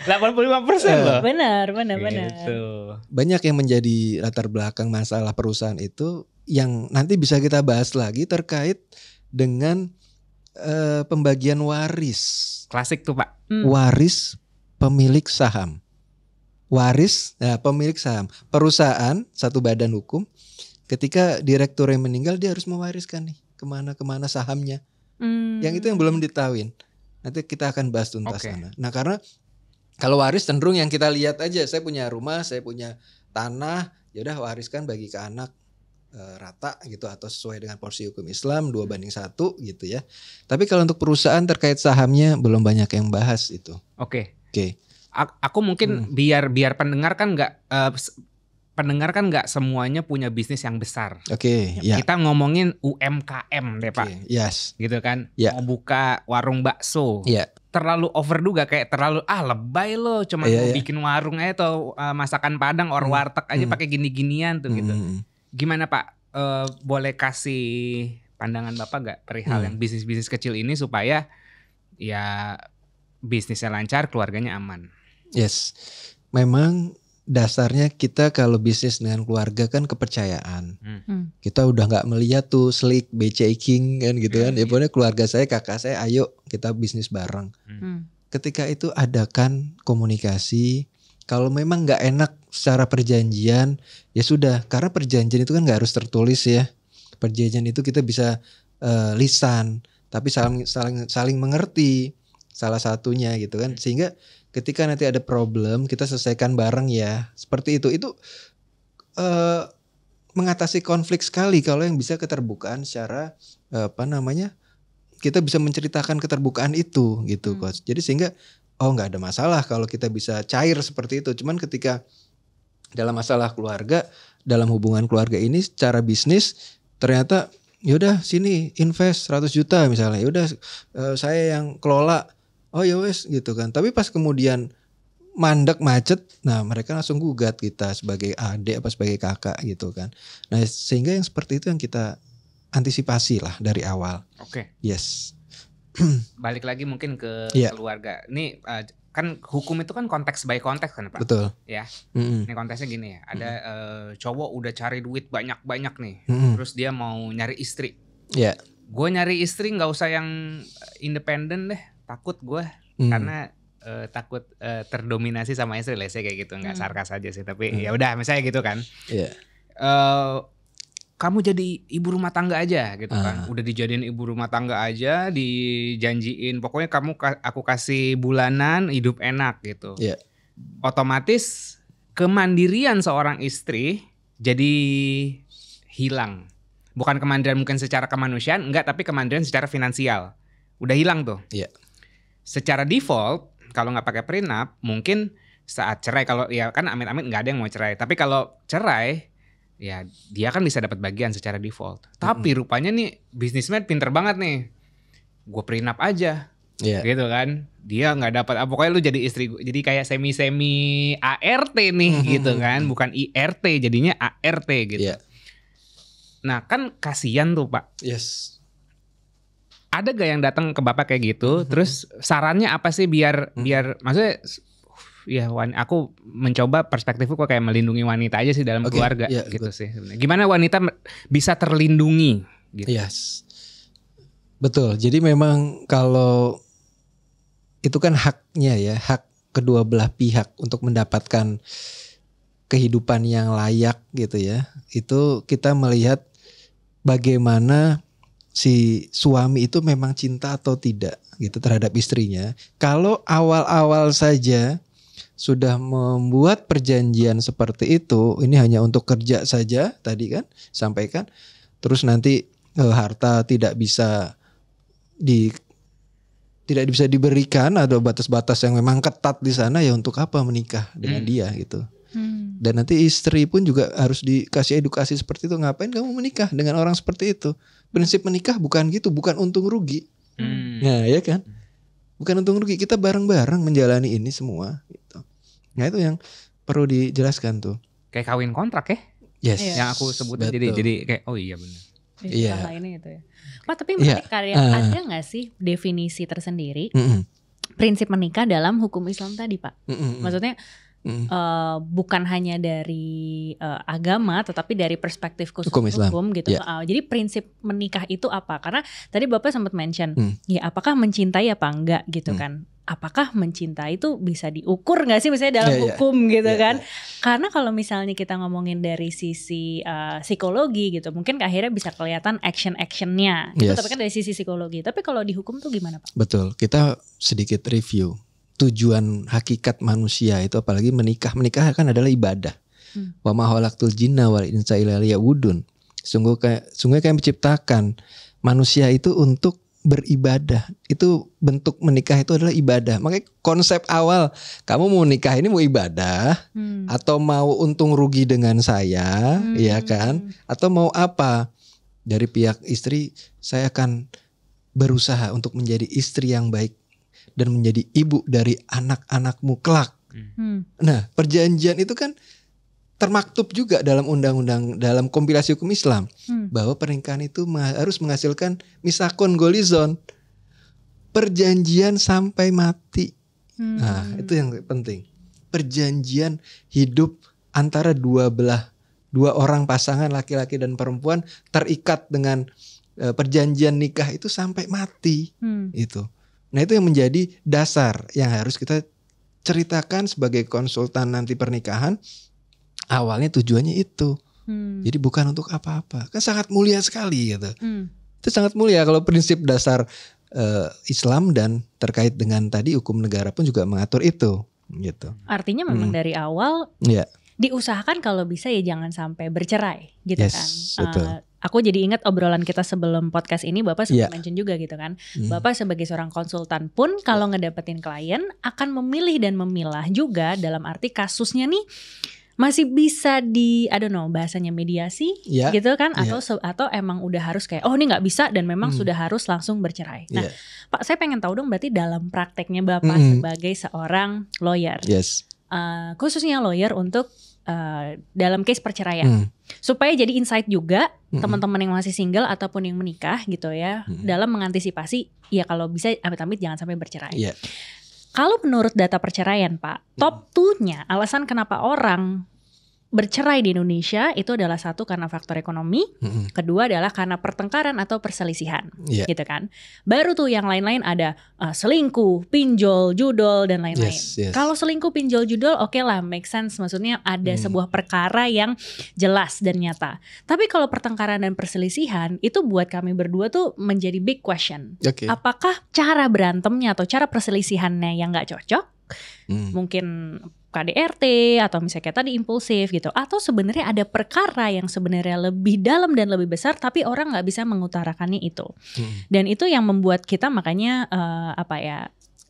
85% loh. Benar. Gitu. Banyak yang menjadi latar belakang masalah perusahaan itu yang nanti bisa kita bahas lagi terkait dengan pembagian waris. Klasik tuh Pak. Waris pemilik saham. Pemilik saham perusahaan, satu badan hukum, ketika direktur yang meninggal dia harus mewariskan nih kemana sahamnya. Yang itu yang belum ditahuin. Nanti kita akan bahas tuntas sana. Nah karena kalau waris cenderung yang kita lihat aja, saya punya rumah, saya punya tanah, ya udah wariskan bagi ke anak rata gitu, atau sesuai dengan porsi hukum Islam 2:1 gitu ya. Tapi kalau untuk perusahaan terkait sahamnya belum banyak yang bahas itu. Oke. Aku mungkin biar pendengar kan nggak semuanya punya bisnis yang besar. Kita ngomongin UMKM deh Pak. Gitu kan. Mau buka warung bakso. Terlalu over juga, kayak terlalu lebay lo, cuma mau bikin warung aja atau masakan Padang or warteg aja pakai gini-ginian tuh gitu. Gimana Pak? Boleh kasih pandangan Bapak nggak perihal yang bisnis-bisnis kecil ini supaya ya bisnisnya lancar, keluarganya aman? Memang dasarnya kita kalau bisnis dengan keluarga kan kepercayaan. Kita udah nggak melihat tuh slick, becaiking kan gitu kan. Ya pokoknya keluarga saya, kakak saya, ayo kita bisnis bareng. Ketika itu adakan komunikasi. Kalau memang nggak enak secara perjanjian, ya sudah. Karena perjanjian itu kan nggak harus tertulis ya. Perjanjian itu kita bisa lisan, tapi saling mengerti salah satunya gitu kan. Sehingga ketika nanti ada problem kita selesaikan bareng ya. Seperti itu mengatasi konflik sekali kalau yang bisa keterbukaan secara kita bisa menceritakan keterbukaan itu gitu Coach. Jadi sehingga nggak ada masalah kalau kita bisa cair seperti itu. Cuman ketika dalam masalah keluarga, dalam hubungan keluarga ini secara bisnis ternyata yaudah sini invest 100 juta misalnya, yaudah saya yang kelola, ya wes gitu kan. Tapi pas kemudian mandek macet, nah mereka langsung gugat kita sebagai adik apa sebagai kakak gitu kan. Nah sehingga yang seperti itu yang kita antisipasi lah dari awal. Oke. Yes. Balik lagi mungkin ke keluarga. Ini kan hukum itu kan konteks by konteks kan Pak. Betul. Ya. Ini konteksnya gini ya. Ada cowok udah cari duit banyak-banyak nih. Terus dia mau nyari istri. Iya. Gue nyari istri nggak usah yang independen deh. Takut gue karena takut terdominasi sama istri, lesnya kayak gitu, nggak sarkas aja sih, tapi ya udah misalnya gitu kan. Kamu jadi ibu rumah tangga aja gitu kan, udah dijadiin ibu rumah tangga aja, dijanjiin pokoknya aku kasih bulanan hidup enak gitu. Otomatis kemandirian seorang istri jadi hilang. Bukan kemandirian mungkin secara kemanusiaan, enggak, tapi kemandirian secara finansial udah hilang tuh. Secara default kalau nggak pakai prenup, mungkin saat cerai, kalau ya kan amit-amit nggak ada yang mau cerai. Tapi kalau cerai, ya dia kan bisa dapat bagian secara default. Tapi rupanya nih businessman pinter banget nih. Gue prenup aja, gitu kan. Dia nggak dapat, pokoknya lu jadi istri, jadi kayak semi ART nih, gitu kan. Bukan IRT, jadinya ART gitu. Nah kan kasihan tuh Pak. Yes. Ada gak yang datang ke Bapak kayak gitu? Terus sarannya apa sih biar maksudnya ya aku mencoba perspektifku kok kayak melindungi wanita aja sih dalam keluarga gitu sih. Gimana wanita bisa terlindungi gitu. Yes. Betul. Jadi memang kalau itu kan haknya ya, hak kedua belah pihak untuk mendapatkan kehidupan yang layak gitu ya. Itu kita melihat bagaimana si suami itu memang cinta atau tidak gitu terhadap istrinya. Kalau awal-awal saja sudah membuat perjanjian seperti itu, ini hanya untuk kerja saja tadi kan sampaikan, terus nanti harta tidak bisa diberikan, ada batas-batas yang memang ketat di sana, ya untuk apa menikah dengan dia gitu. Dan nanti istri pun juga harus dikasih edukasi seperti itu. Ngapain kamu menikah dengan orang seperti itu? Prinsip menikah bukan gitu, bukan untung rugi. Nah ya kan, bukan untung rugi, kita bareng-bareng menjalani ini semua gitu. Nah itu yang perlu dijelaskan tuh. Kayak kawin kontrak ya? Yes. Yang aku sebutin jadi kayak oh iya benar. Iya. Ini itu ya. Pak, tapi menarik ada nggak sih definisi tersendiri prinsip menikah dalam hukum Islam tadi Pak? Maksudnya bukan hanya dari agama, tetapi dari perspektif khusus hukum gitu. Jadi prinsip menikah itu apa? Karena tadi Bapak sempat mention, ya apakah mencintai apa enggak gitu kan? Apakah mencintai itu bisa diukur nggak sih misalnya dalam hukum gitu kan? Karena kalau misalnya kita ngomongin dari sisi psikologi gitu, mungkin akhirnya bisa kelihatan action-actionnya. Itu tapi kan dari sisi psikologi. Tapi kalau di hukum tuh gimana Pak? Betul. Kita sedikit review. Tujuan hakikat manusia itu apalagi menikah kan adalah ibadah. Wa ma khalaqtul jinna wal insa illa liya'budun. Sungguh kayak menciptakan manusia itu untuk beribadah. Itu bentuk menikah itu adalah ibadah. Makanya konsep awal kamu mau nikah ini mau ibadah atau mau untung rugi dengan saya, ya kan? Atau mau apa? Dari pihak istri, saya akan berusaha untuk menjadi istri yang baik dan menjadi ibu dari anak-anakmu kelak. Nah, perjanjian itu kan termaktub juga dalam undang-undang, dalam kompilasi hukum Islam, bahwa pernikahan itu harus menghasilkan misakon golizon, perjanjian sampai mati. Nah, itu yang penting. Perjanjian hidup antara dua orang pasangan laki-laki dan perempuan terikat dengan perjanjian nikah itu sampai mati. Itu. Nah, itu yang menjadi dasar yang harus kita ceritakan sebagai konsultan nanti pernikahan. Awalnya tujuannya itu. Jadi bukan untuk apa-apa. Kan sangat mulia sekali gitu. Itu sangat mulia kalau prinsip dasar Islam dan terkait dengan tadi hukum negara pun juga mengatur itu gitu. Artinya memang dari awal Diusahakan kalau bisa ya jangan sampai bercerai gitu kan. Betul. Aku jadi ingat obrolan kita sebelum podcast ini, Bapak sempat mention juga gitu kan. Bapak sebagai seorang konsultan pun kalau ngedapetin klien akan memilih dan memilah juga, dalam arti kasusnya nih masih bisa di, I don't know, bahasanya mediasi gitu kan, atau emang udah harus kayak oh ini nggak bisa dan memang sudah harus langsung bercerai. Nah, Pak, saya pengen tahu dong berarti dalam prakteknya Bapak sebagai seorang lawyer, khususnya lawyer untuk dalam case perceraian, supaya jadi insight juga teman-teman yang masih single ataupun yang menikah gitu ya, dalam mengantisipasi ya kalau bisa amit-amit jangan sampai bercerai. Kalau menurut data perceraian Pak, top 2-nya alasan kenapa orang bercerai di Indonesia itu adalah satu karena faktor ekonomi, kedua adalah karena pertengkaran atau perselisihan, gitu kan. Baru tuh yang lain-lain ada selingkuh, pinjol, judol dan lain-lain. Kalau selingkuh, pinjol, judol, oke lah, make sense. Maksudnya ada sebuah perkara yang jelas dan nyata. Tapi kalau pertengkaran dan perselisihan itu buat kami berdua tuh menjadi big question. Apakah cara berantemnya atau cara perselisihannya yang nggak cocok? Mungkin KDRT atau misalnya kayak tadi impulsif gitu, atau sebenarnya ada perkara yang sebenarnya lebih dalam dan lebih besar tapi orang nggak bisa mengutarakannya itu. Dan itu yang membuat kita makanya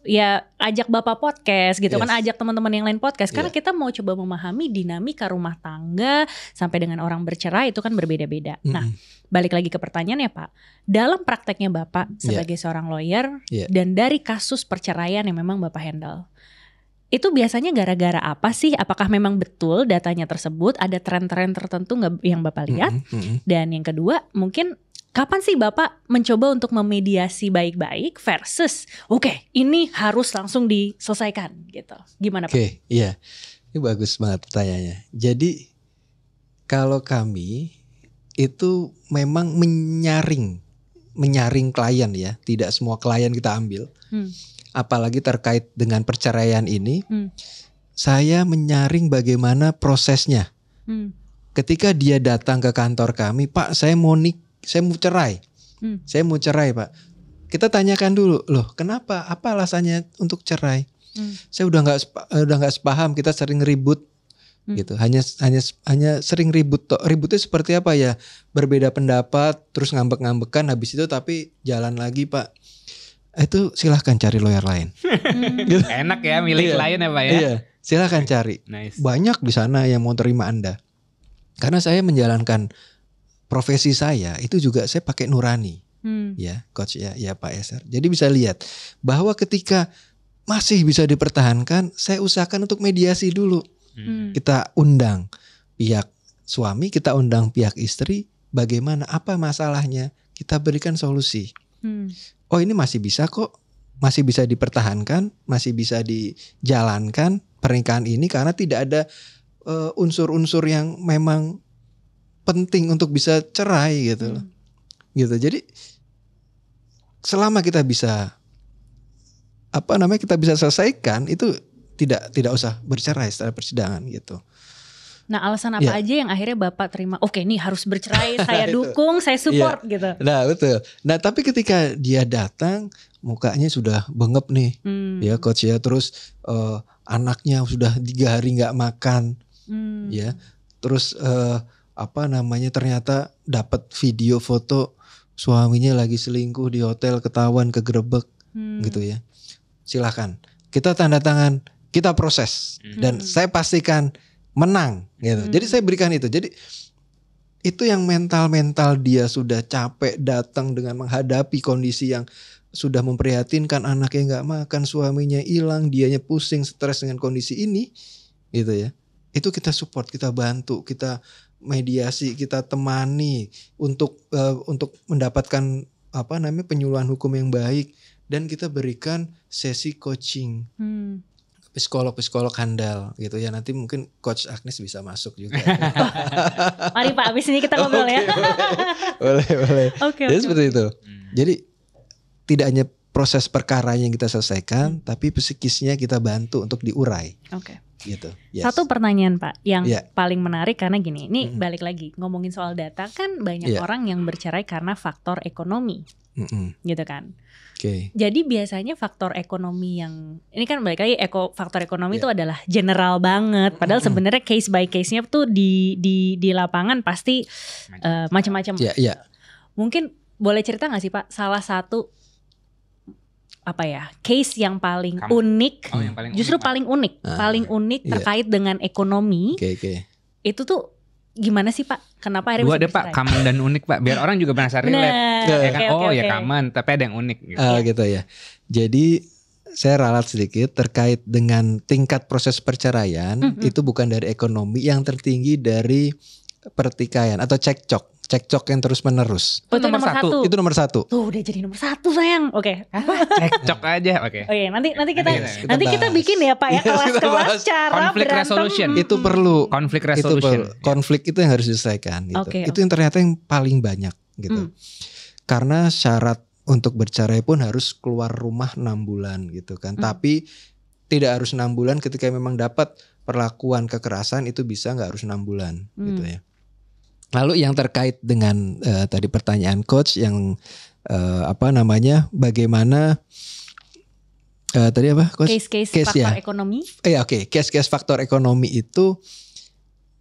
ya ajak Bapak podcast gitu kan, ajak teman-teman yang lain podcast karena kita mau coba memahami dinamika rumah tangga sampai dengan orang bercerai itu kan berbeda-beda. Nah, balik lagi ke pertanyaannya Pak, dalam prakteknya Bapak sebagai seorang lawyer dan dari kasus perceraian yang memang Bapak handle, itu biasanya gara-gara apa sih? Apakah memang betul datanya tersebut? Ada tren-tren tertentu nggak yang Bapak lihat? Dan yang kedua, mungkin kapan sih Bapak mencoba untuk memediasi baik-baik versus ini harus langsung diselesaikan gitu? Gimana Pak? Iya, ini bagus banget pertanyaannya. Jadi kalau kami itu memang menyaring klien ya, tidak semua klien kita ambil. Apalagi terkait dengan perceraian ini, saya menyaring bagaimana prosesnya. Ketika dia datang ke kantor kami, Pak, saya mau cerai. Saya mau cerai, Pak. Kita tanyakan dulu, loh, kenapa? Apa alasannya untuk cerai? Saya udah nggak sepaham, kita sering ribut. Gitu. Hanya sering ribut. Ributnya seperti apa ya? Berbeda pendapat, terus ngambek-ngambekan, habis itu tapi jalan lagi, Pak. Itu silahkan cari lawyer lain. Enak ya milih klien ya Pak ya. Iya, silahkan cari. Banyak di sana yang mau terima Anda. Karena saya menjalankan profesi saya itu juga saya pakai nurani, ya coach ya Pak Eser. Jadi bisa lihat bahwa ketika masih bisa dipertahankan, saya usahakan untuk mediasi dulu. Kita undang pihak suami, kita undang pihak istri. Bagaimana? Apa masalahnya? Kita berikan solusi. Oh ini masih bisa kok, masih bisa dipertahankan, masih bisa dijalankan pernikahan ini karena tidak ada unsur-unsur yang memang penting untuk bisa cerai gitu loh. Gitu. Jadi selama kita bisa kita bisa selesaikan itu tidak usah bercerai setelah persidangan gitu. Nah alasan apa aja yang akhirnya Bapak terima, oke nih harus bercerai, saya dukung, saya support gitu. Nah betul. Nah tapi ketika dia datang mukanya sudah bengep nih, ya coach ya, terus anaknya sudah 3 hari nggak makan, ya, terus ternyata dapat video foto suaminya lagi selingkuh di hotel, ketahuan, kegerebek, gitu ya. Silakan kita tanda tangan, kita proses dan saya pastikan menang gitu. Jadi saya berikan itu. Jadi itu yang mental dia sudah capek datang dengan menghadapi kondisi yang sudah memprihatinkan, anaknya nggak makan, suaminya hilang, dianya pusing, stres dengan kondisi ini, gitu ya. Itu kita support, kita bantu, kita mediasi, kita temani untuk mendapatkan penyuluhan hukum yang baik dan kita berikan sesi coaching. Psikolog handal gitu ya, nanti mungkin Coach Agnes bisa masuk juga. Mari Pak, abis ini kita ngobrol ya. Boleh. Jadi seperti itu. Jadi tidak hanya proses perkara yang kita selesaikan, tapi psikisnya kita bantu untuk diurai. gitu. Satu pertanyaan Pak yang paling menarik karena gini, ini balik lagi ngomongin soal data kan banyak orang yang bercerai karena faktor ekonomi, gitu kan. Jadi biasanya faktor ekonomi yang ini kan balik lagi faktor ekonomi itu adalah general banget. Padahal sebenarnya case by case-nya tuh di lapangan pasti macam-macam. Mungkin boleh cerita nggak sih Pak salah satu case yang paling unik, paling unik terkait dengan ekonomi. Itu tuh gimana sih Pak? Kenapa akhirnya bisa bercerai? Dua deh Pak, common dan unik Pak, biar orang juga merasa relate. Common, tapi ada yang unik. Gitu ya. Jadi saya ralat sedikit terkait dengan tingkat proses perceraian. Itu bukan dari ekonomi, yang tertinggi dari pertikaian atau cekcok yang terus menerus. Itu nomor satu. Itu nomor satu. Tuh udah jadi nomor satu sayang. Oke. Cekcok aja. Oke. Nanti kita bikin ya Pak ya kelas-kelas cara konflik resolution. Itu perlu. Konflik resolution. Konflik itu yang harus diselesaikan. Gitu. Itu yang ternyata yang paling banyak gitu. Karena syarat untuk bercerai pun harus keluar rumah 6 bulan gitu kan. Tapi tidak harus 6 bulan, ketika memang dapat perlakuan kekerasan itu bisa nggak harus 6 bulan gitu ya. Lalu yang terkait dengan tadi pertanyaan coach yang bagaimana tadi apa coach? Case faktor ekonomi. Case faktor ekonomi itu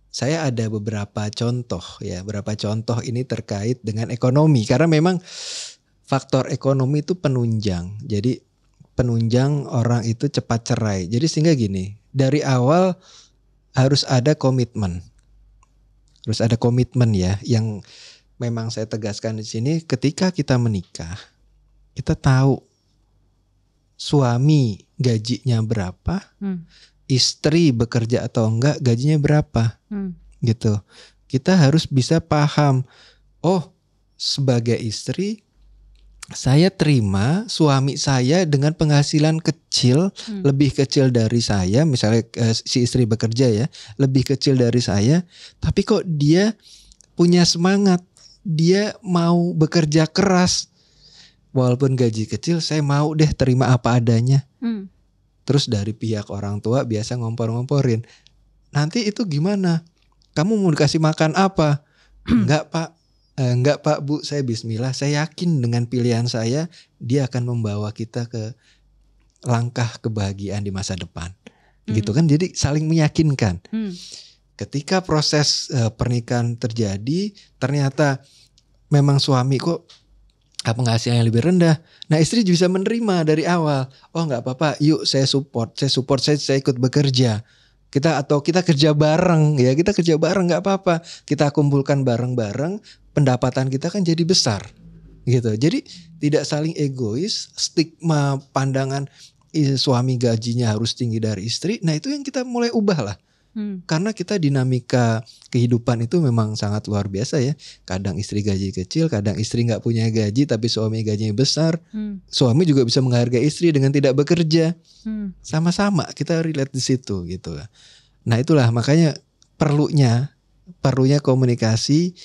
saya ada beberapa contoh ini terkait dengan ekonomi, karena memang faktor ekonomi itu penunjang. Jadi penunjang orang itu cepat cerai. Jadi sehingga gini, dari awal harus ada komitmen. Terus ada komitmen ya, yang memang saya tegaskan di sini. Ketika kita menikah, kita tahu suami gajinya berapa, istri bekerja atau enggak gajinya berapa, gitu. Kita harus bisa paham. Oh, sebagai istri saya terima suami saya dengan penghasilan kecil, lebih kecil dari saya, misalnya si istri bekerja ya, lebih kecil dari saya, tapi kok dia punya semangat, dia mau bekerja keras, walaupun gaji kecil, saya mau deh terima apa adanya. Terus dari pihak orang tua biasa ngompor-ngomporin, nanti itu gimana? Kamu mau dikasih makan apa? Enggak Pak, Bu, saya bismillah, saya yakin dengan pilihan saya dia akan membawa kita ke langkah kebahagiaan di masa depan. Gitu kan, jadi saling meyakinkan. Ketika proses pernikahan terjadi, ternyata memang suami kok penghasilan yang lebih rendah. Nah, istri bisa menerima dari awal. Oh, enggak apa-apa, yuk saya support, saya ikut bekerja. Kita kerja bareng ya, kita kerja bareng nggak apa-apa, kita kumpulkan bareng-bareng, pendapatan kita kan jadi besar gitu. Jadi tidak saling egois, stigma pandangan suami gajinya harus tinggi dari istri. Nah itu yang kita mulai ubah lah. Karena kita dinamika kehidupan itu memang sangat luar biasa ya. Kadang istri gaji kecil, kadang istri nggak punya gaji tapi suami gajinya besar. Suami juga bisa menghargai istri dengan tidak bekerja. Sama-sama kita relate di situ gitu. Nah itulah makanya perlunya komunikasi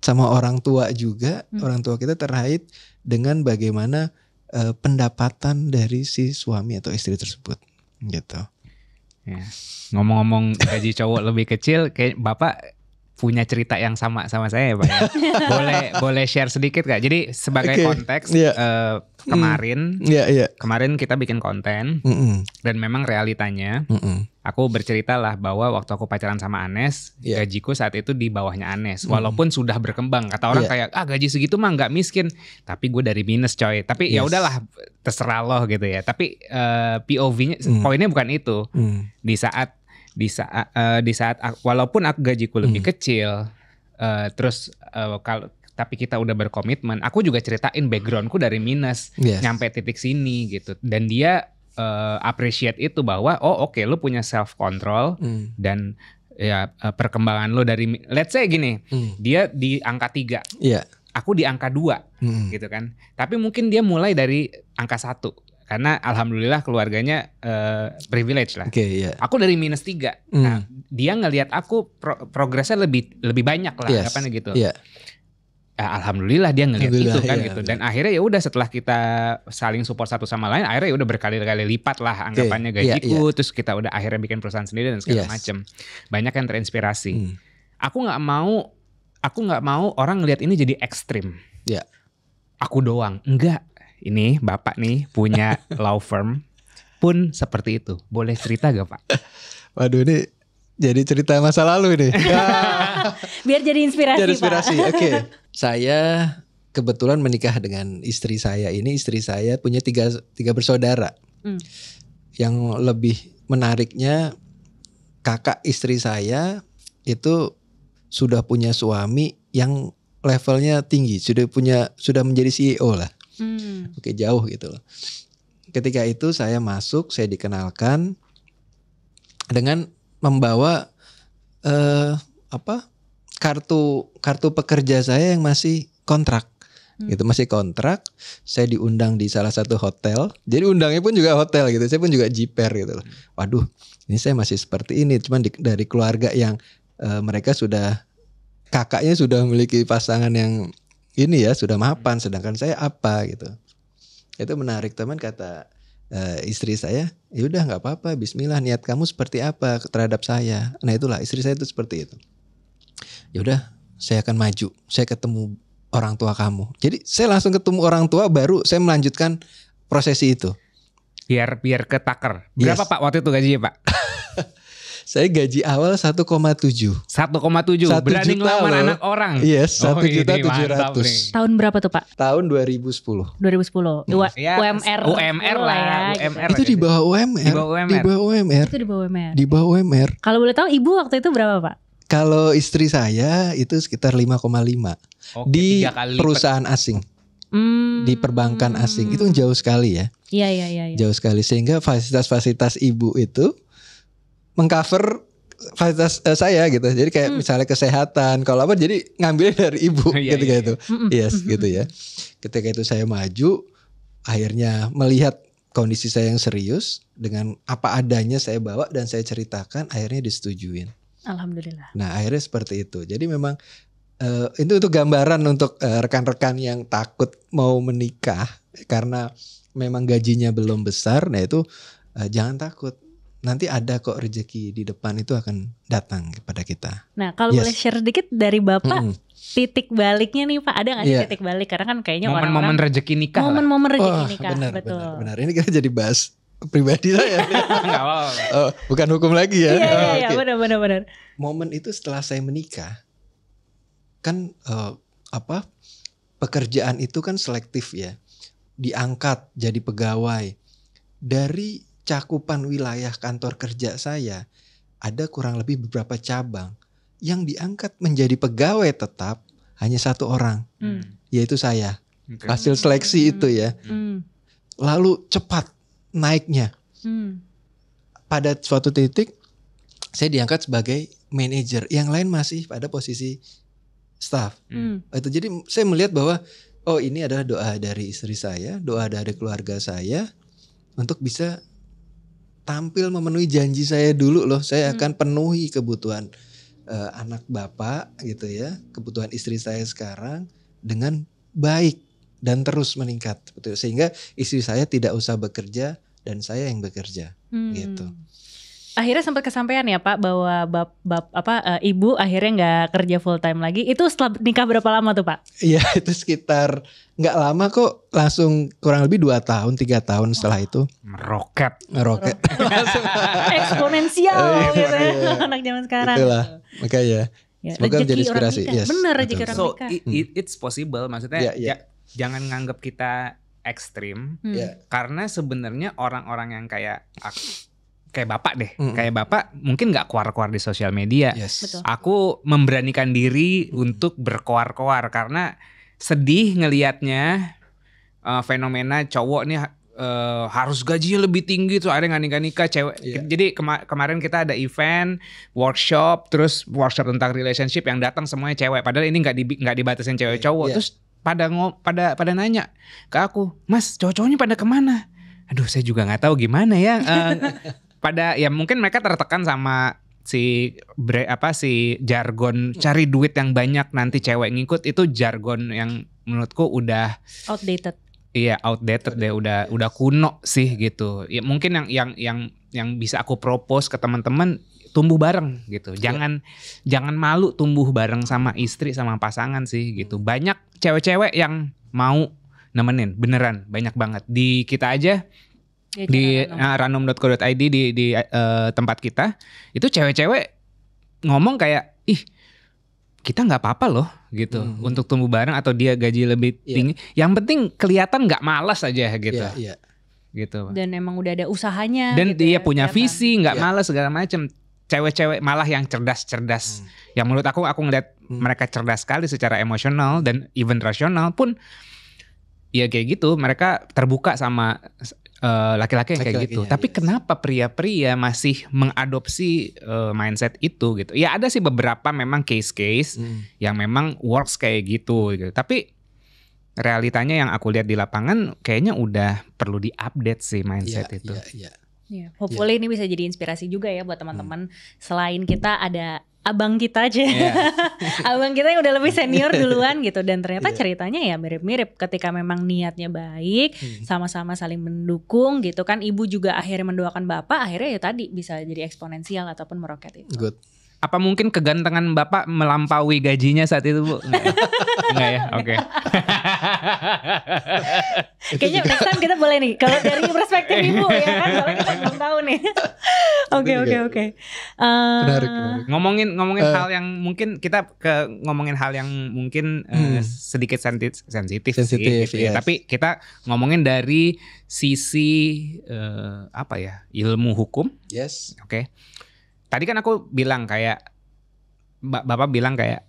sama orang tua juga. Orang tua kita terkait dengan bagaimana pendapatan dari si suami atau istri tersebut gitu. Ya. Ngomong-ngomong gaji cowok lebih kecil, kayak Bapak punya cerita yang sama saya ya Pak ya. Boleh share sedikit gak? Jadi sebagai konteks kemarin kita bikin konten dan memang realitanya aku bercerita lah bahwa waktu aku pacaran sama Anes, gajiku saat itu di bawahnya Anes. Walaupun sudah berkembang, kata orang kayak gaji segitu mah nggak miskin, tapi gue dari minus coy. Tapi ya udahlah terserah loh gitu ya. Tapi POV-nya poinnya bukan itu. Di saat walaupun aku gajiku lebih kecil, tapi kita udah berkomitmen, aku juga ceritain backgroundku dari minus nyampe titik sini gitu. Dan dia appreciate itu bahwa oke, lu punya self control dan ya perkembangan lu dari let's say gini, dia di angka 3. Aku di angka 2 gitu kan. Tapi mungkin dia mulai dari angka 1. Karena alhamdulillah keluarganya privilege lah. Aku dari minus 3. Nah, dia ngelihat aku progresnya lebih banyak lah, apa gitu. alhamdulillah dia ngelihat itu kan ya, gitu. Dan akhirnya ya udah setelah kita saling support satu sama lain, akhirnya ya udah berkali-kali lipat lah anggapannya gajiku. Terus kita udah akhirnya bikin perusahaan sendiri dan segala macam. Banyak yang terinspirasi. Aku nggak mau orang ngelihat ini jadi ekstrim. Aku doang, enggak. Ini bapak nih punya law firm pun seperti itu. Boleh cerita gak Pak? Waduh, ini jadi cerita masa lalu nih. Biar jadi inspirasi, Pak. Oke. Saya kebetulan menikah dengan istri saya ini. Istri saya punya tiga bersaudara. Yang lebih menariknya, kakak istri saya itu sudah punya suami yang levelnya tinggi, sudah menjadi CEO lah. Oke, jauh gitu loh. Ketika itu saya masuk, saya dikenalkan dengan membawa kartu pekerja saya yang masih kontrak. Gitu, masih kontrak. Saya diundang di salah satu hotel. Jadi undangnya pun juga hotel gitu. Saya pun juga jiper gitu loh. Waduh, ini saya masih seperti ini. Cuman dari keluarga yang mereka kakaknya sudah memiliki pasangan yang ini ya, sudah mapan, sedangkan saya apa gitu. Itu menarik. Teman kata istri saya, ya udah nggak apa-apa, bismillah, niat kamu seperti apa terhadap saya. Nah itulah istri saya itu seperti itu. Ya udah, saya akan maju, saya ketemu orang tua kamu. Jadi saya langsung ketemu orang tua, baru saya melanjutkan prosesi itu. Biar ketaker. Berapa Pak waktu itu gajinya Pak? Saya gaji awal 1,7. 1,7. Berani ngelamar anak orang. Yes, 1.700.000. Tahun berapa tuh Pak? Tahun 2010. 2010. UMR lah. UMR itu di bawah UMR. Di bawah UMR. Itu di bawah UMR. Di bawah UMR. Kalau boleh tahu ibu waktu itu berapa Pak? Kalau istri saya itu sekitar 5,5. Di perusahaan asing. Di perbankan asing. Itu jauh sekali ya. Iya. Jauh sekali, sehingga fasilitas-fasilitas ibu itu mengcover fasilitas saya gitu. Jadi kayak misalnya kesehatan, kalau apa jadi ngambilnya dari ibu ketika itu. Yes, gitu ya. Ketika itu saya maju, akhirnya melihat kondisi saya yang serius, dengan apa adanya saya bawa dan saya ceritakan, akhirnya disetujuin. Alhamdulillah. Nah, akhirnya seperti itu. Jadi memang itu gambaran untuk rekan-rekan yang takut mau menikah karena memang gajinya belum besar. Nah itu jangan takut. Nanti ada kok rezeki di depan itu akan datang kepada kita. Nah kalau boleh share sedikit dari Bapak, titik baliknya nih Pak, ada gak sih titik balik? Karena kan kayaknya momen-momen rezeki nikah. Momen-momen rezeki nikah, benar. Ini kita jadi bahas pribadi saya. Bukan hukum lagi ya. Iya, benar. Momen itu setelah saya menikah, kan pekerjaan itu kan selektif ya. Diangkat jadi pegawai. Dari cakupan wilayah kantor kerja saya, ada kurang lebih beberapa cabang yang diangkat menjadi pegawai tetap hanya 1 orang, yaitu saya. Hasil seleksi itu ya. Lalu cepat naiknya. Pada suatu titik saya diangkat sebagai manajer, yang lain masih pada posisi staff. Itu jadi saya melihat bahwa ini adalah doa dari istri saya, doa dari keluarga saya untuk bisa tampil memenuhi janji saya dulu loh. Saya akan penuhi kebutuhan anak bapak gitu ya, kebutuhan istri saya sekarang dengan baik dan terus meningkat, betul. Sehingga istri saya tidak usah bekerja dan saya yang bekerja gitu. Akhirnya sempat kesampaian ya Pak bahwa ibu akhirnya nggak kerja full time lagi. Itu setelah nikah berapa lama tuh Pak? Iya, itu sekitar nggak lama kok, langsung kurang lebih 2 tahun 3 tahun setelah itu. Meroket. Eksponensial gitu ya anak zaman sekarang. Itulah makanya. Semoga menjadi inspirasi. Yes, bener rezeki orang nikah. So it's possible, maksudnya jangan nganggap kita ekstrim, karena sebenarnya orang-orang yang kayak Bapak deh, kayak Bapak mungkin nggak keluar-keluar di sosial media. Betul. Aku memberanikan diri untuk berkoar-koar karena sedih ngelihatnya fenomena cowok nih harus gajinya lebih tinggi tuh, ada nggak nikah cewek. Jadi kemarin kita ada event workshop tentang relationship yang datang semuanya cewek. Padahal ini nggak dibatasin cewek cowok. Terus pada nanya ke aku, Mas cowok-cowoknya pada kemana? Aduh saya juga nggak tahu gimana ya. Pada ya mungkin mereka tertekan sama si jargon cari duit yang banyak nanti cewek ngikut, itu jargon yang menurutku udah outdated. Iya, outdated deh, udah kuno sih gitu. Ya mungkin yang bisa aku propose ke teman-teman, tumbuh bareng gitu. Jangan malu tumbuh bareng sama istri sama pasangan sih gitu. Banyak cewek-cewek yang mau nemenin, beneran banyak banget. Di kita aja di ranum.co.id di tempat kita itu cewek-cewek ngomong kayak kita nggak apa-apa loh gitu untuk tumbuh bareng atau dia gaji lebih tinggi. Yang penting kelihatan nggak malas aja gitu. Gitu. Dan emang udah ada usahanya. Dan gitu dia punya kelihatan. visi, nggak malas segala macam. Cewek-cewek malah yang cerdas-cerdas. Yang menurut aku ngeliat mereka cerdas sekali secara emosional dan even rasional pun. Ya kayak gitu, mereka terbuka sama laki-laki yang kayak gitu. Tapi kenapa pria-pria masih mengadopsi mindset itu gitu? Ya ada sih beberapa memang case-case yang memang works kayak gitu. Tapi realitanya yang aku lihat di lapangan kayaknya udah perlu di-update sih mindset itu. Iya, hopefully ini bisa jadi inspirasi juga ya buat teman-teman. Selain kita ada abang kita aja, abang kita yang udah lebih senior duluan gitu, dan ternyata ceritanya ya mirip-mirip. Ketika memang niatnya baik, sama-sama saling mendukung gitu kan. Ibu juga akhirnya mendoakan bapak, akhirnya ya tadi bisa jadi eksponensial ataupun meroket itu. Good. Apa mungkin kegantengan bapak melampaui gajinya saat itu, Bu? Enggak ya? Oke. Kayaknya next time kita boleh nih, kalau dari perspektif ibu ya kan, soalnya kita belum tahu nih. Oke. Menarik. Ngomongin hal yang mungkin kita ngomongin hal yang mungkin sedikit sensitif sih. Gitu ya. Tapi kita ngomongin dari sisi ilmu hukum. Yes. Oke. Tadi kan aku bilang kayak bapak bilang kayak,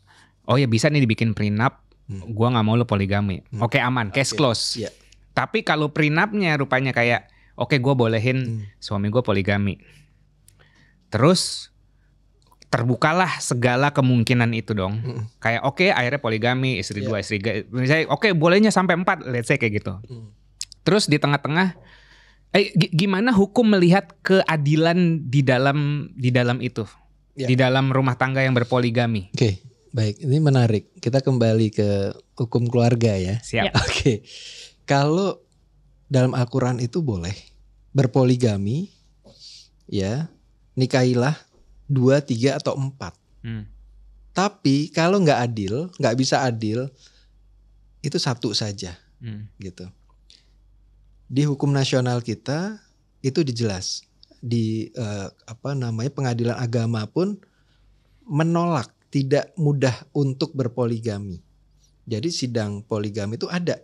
oh ya bisa nih dibikin prenup, gua nggak mau lo poligami. Oke, aman, case close. Yeah. Tapi kalau prenupnya rupanya kayak, oke, gua bolehin suami gua poligami. Terus terbukalah segala kemungkinan itu dong. Kayak oke, akhirnya poligami, istri 2, istri 3. Misalnya oke, bolehnya sampai 4, let's say kayak gitu. Terus di tengah-tengah gimana hukum melihat keadilan di dalam itu, di dalam rumah tangga yang berpoligami? Oke, baik. Ini menarik. Kita kembali ke hukum keluarga ya. Siap. Oke. Kalau dalam Al-Quran itu boleh berpoligami, ya, nikahilah 2, 3 atau 4. Tapi kalau nggak bisa adil, itu 1 saja, gitu. Di hukum nasional kita itu dijelas di pengadilan agama pun menolak, tidak mudah untuk berpoligami. Jadi sidang poligami itu ada.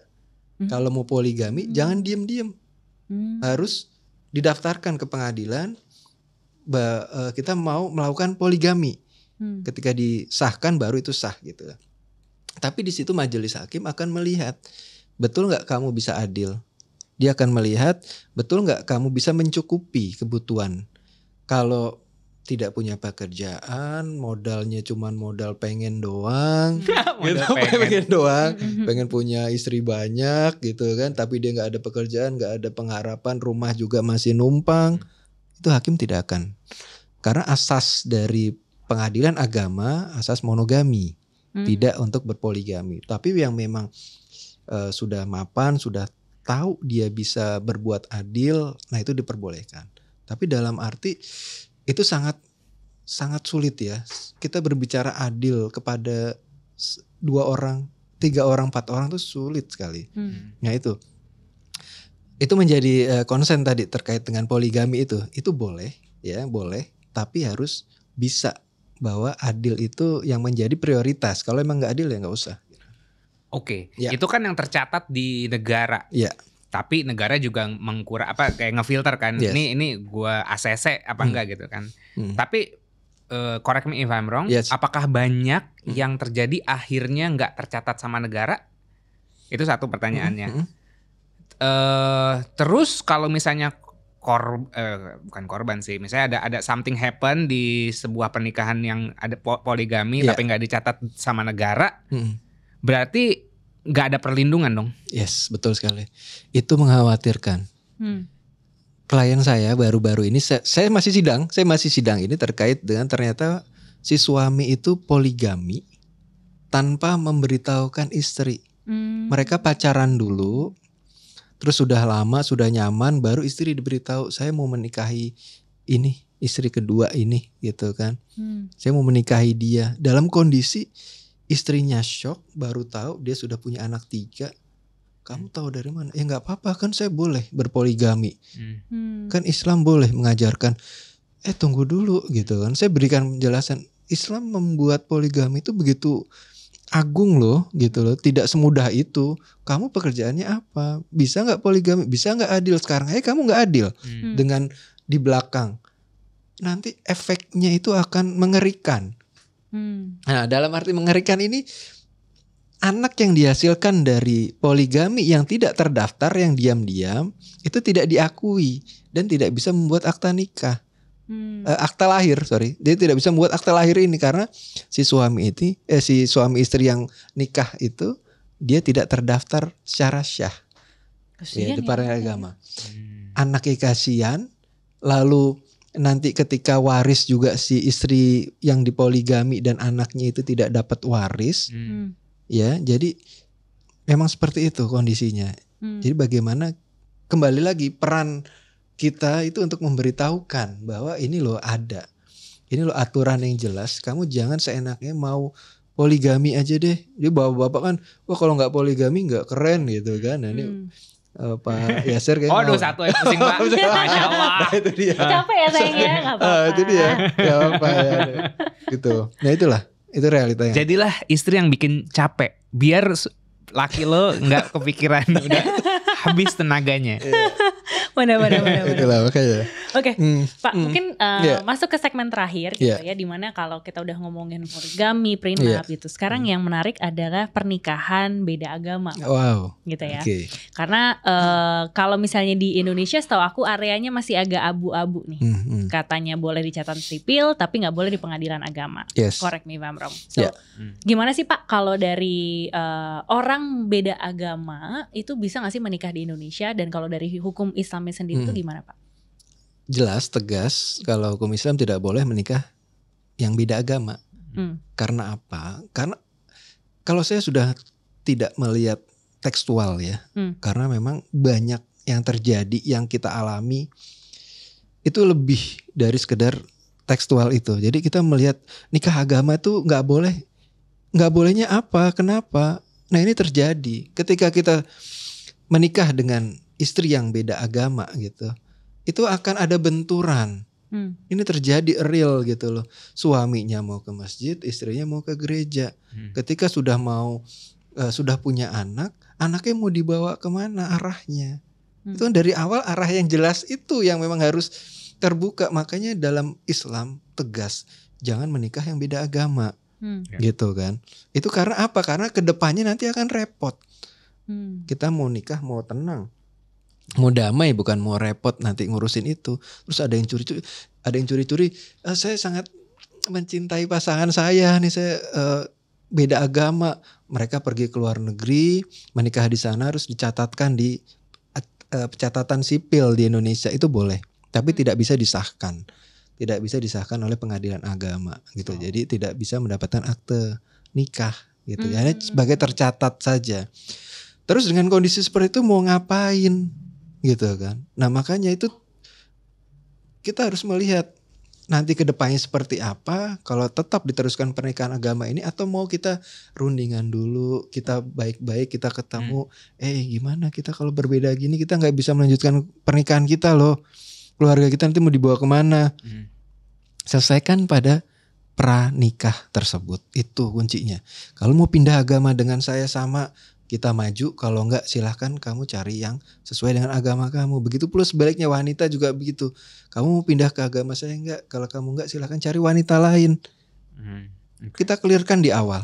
Kalau mau poligami jangan diem-diem, harus didaftarkan ke pengadilan. Kita mau melakukan poligami. Ketika disahkan baru itu sah gitu. Tapi di situ majelis hakim akan melihat betul nggak kamu bisa adil. Dia akan melihat betul nggak kamu bisa mencukupi kebutuhan. Kalau tidak punya pekerjaan, modalnya cuma modal pengen doang, pengen punya istri banyak gitu kan, tapi dia nggak ada pekerjaan, nggak ada pengharapan, rumah juga masih numpang, itu hakim tidak akan. Karena asas dari pengadilan agama, asas monogami, tidak untuk berpoligami. Tapi yang memang sudah mapan, sudah tahu dia bisa berbuat adil, nah itu diperbolehkan. Tapi dalam arti itu sangat sulit ya. Kita berbicara adil kepada 2 orang, 3 orang, 4 orang itu sulit sekali. Nah itu menjadi konsen tadi terkait dengan poligami itu boleh ya, boleh. Tapi harus bisa bahwa adil itu yang menjadi prioritas. Kalau emang nggak adil ya nggak usah. Oke, itu kan yang tercatat di negara. Iya. Tapi negara juga kayak ngefilter kan. Yes. Ini gua ACC apa enggak gitu kan. Tapi correct me if I'm wrong. Yes. Apakah banyak yang terjadi akhirnya nggak tercatat sama negara? Itu satu pertanyaannya. Terus kalau misalnya bukan korban sih. Misalnya ada something happen di sebuah pernikahan yang ada poligami tapi nggak dicatat sama negara. Berarti nggak ada perlindungan dong? Yes, betul sekali. Itu mengkhawatirkan. klien saya baru-baru ini saya masih sidang ini terkait dengan ternyata si suami itu poligami tanpa memberitahukan istri. Mereka pacaran dulu, terus sudah lama, sudah nyaman, baru istri diberitahu saya mau menikahi ini, istri kedua ini gitu kan. Saya mau menikahi dia dalam kondisi istrinya shock, baru tahu dia sudah punya anak 3. Kamu tahu dari mana? Ya nggak apa-apa kan, saya boleh berpoligami. Kan Islam boleh mengajarkan. Tunggu dulu gitu kan. Saya berikan penjelasan. Islam membuat poligami itu begitu agung loh gitu loh. Tidak semudah itu. Kamu pekerjaannya apa? Bisa nggak poligami? Bisa nggak adil? Sekarang kamu nggak adil dengan di belakang. Nanti efeknya itu akan mengerikan. Nah, dalam arti mengerikan ini, anak yang dihasilkan dari poligami yang tidak terdaftar, yang diam-diam, itu tidak diakui dan tidak bisa membuat akta nikah. Akta lahir, dia tidak bisa membuat akta lahir ini karena si suami istri yang nikah itu dia tidak terdaftar secara syah di para agama. Anaknya kasihan, lalu nanti ketika waris juga si istri yang dipoligami dan anaknya itu tidak dapat waris. Ya, jadi memang seperti itu kondisinya. Jadi bagaimana, kembali lagi peran kita itu untuk memberitahukan bahwa ini loh ada. Ini loh aturan yang jelas. Kamu jangan seenaknya mau poligami aja deh. Jadi bapak-bapak kan, wah kalau nggak poligami nggak keren gitu kan. Nah, ini Pak Yasser kayak satu yang pusing Pak. Masya Allah. Nah, itu dia. Capek ya sayangnya, nggak apa-apa. Itu dia. Gak apa-apa ya. Gitu. Nah itulah. Itu realitanya. Jadilah istri yang bikin capek, biar laki lo nggak kepikiran, udah habis tenaganya. Benar. Itulah makanya. Oke, Pak, mungkin masuk ke segmen terakhir gitu ya, dimana kalau kita udah ngomongin poligami, prenup gitu. Sekarang yang menarik adalah pernikahan beda agama. Wow. Gitu ya. Karena kalau misalnya di Indonesia, setahu aku areanya masih agak abu-abu nih. Katanya boleh di catatan sipil, tapi nggak boleh di pengadilan agama. Correct me if I'm wrong. So, gimana sih Pak kalau dari orang beda agama itu bisa nggak sih menikah di Indonesia, dan kalau dari hukum Islamnya sendiri itu gimana Pak? Jelas, tegas, kalau hukum Islam tidak boleh menikah yang beda agama. Karena apa? Karena kalau saya sudah tidak melihat tekstual ya, karena memang banyak yang terjadi, yang kita alami itu lebih dari sekedar tekstual itu. Jadi kita melihat nikah agama itu nggak boleh. Nggak bolehnya apa? Kenapa? Nah ini terjadi ketika kita menikah dengan istri yang beda agama gitu. Itu akan ada benturan. Ini terjadi real gitu loh. Suaminya mau ke masjid, istrinya mau ke gereja. Ketika sudah punya anak, anaknya mau dibawa kemana arahnya? Itu kan dari awal arah yang jelas itu yang memang harus terbuka. Makanya dalam Islam tegas, jangan menikah yang beda agama. Gitu kan. Itu karena apa? Karena kedepannya nanti akan repot. Kita mau nikah mau tenang, mau damai, bukan mau repot nanti ngurusin itu. Terus ada yang curi-curi. Saya sangat mencintai pasangan saya nih, saya beda agama. Mereka pergi ke luar negeri, menikah di sana, harus dicatatkan di pencatatan sipil di Indonesia, itu boleh. Tapi tidak bisa disahkan. Tidak bisa disahkan oleh pengadilan agama gitu. Jadi tidak bisa mendapatkan akte nikah gitu. Hanya sebagai tercatat saja. Terus dengan kondisi seperti itu mau ngapain gitu kan. Nah makanya itu kita harus melihat nanti ke depannya seperti apa, kalau tetap diteruskan pernikahan agama ini, atau mau kita rundingan dulu, kita baik-baik, kita ketemu, gimana kita kalau berbeda gini, kita gak bisa melanjutkan pernikahan kita loh, keluarga kita nanti mau dibawa kemana. Selesaikan pada pranikah tersebut, itu kuncinya. Kalau mau pindah agama dengan saya sama, kita maju, kalau enggak silahkan kamu cari yang sesuai dengan agama kamu. Begitu pula sebaliknya, wanita juga begitu. Kamu mau pindah ke agama saya enggak, kalau kamu enggak silahkan cari wanita lain. Kita clearkan di awal.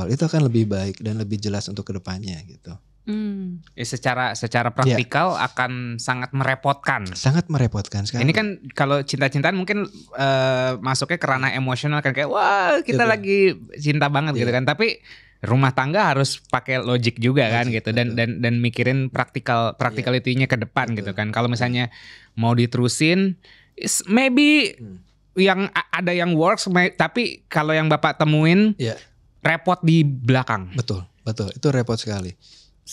Itu akan lebih baik dan lebih jelas untuk kedepannya gitu. Secara praktikal akan sangat merepotkan. Sangat merepotkan sekali. Ini kan kalau cinta-cintaan mungkin masuknya ke ranah emosional kan, kayak wah kita lagi cinta banget gitu kan. Tapi rumah tangga harus pakai logik juga kan gitu, dan mikirin practicality-nya ke depan gitu kan. Kalau misalnya mau diterusin, maybe yang ada yang works, tapi kalau yang Bapak temuin repot di belakang. Betul, itu repot sekali.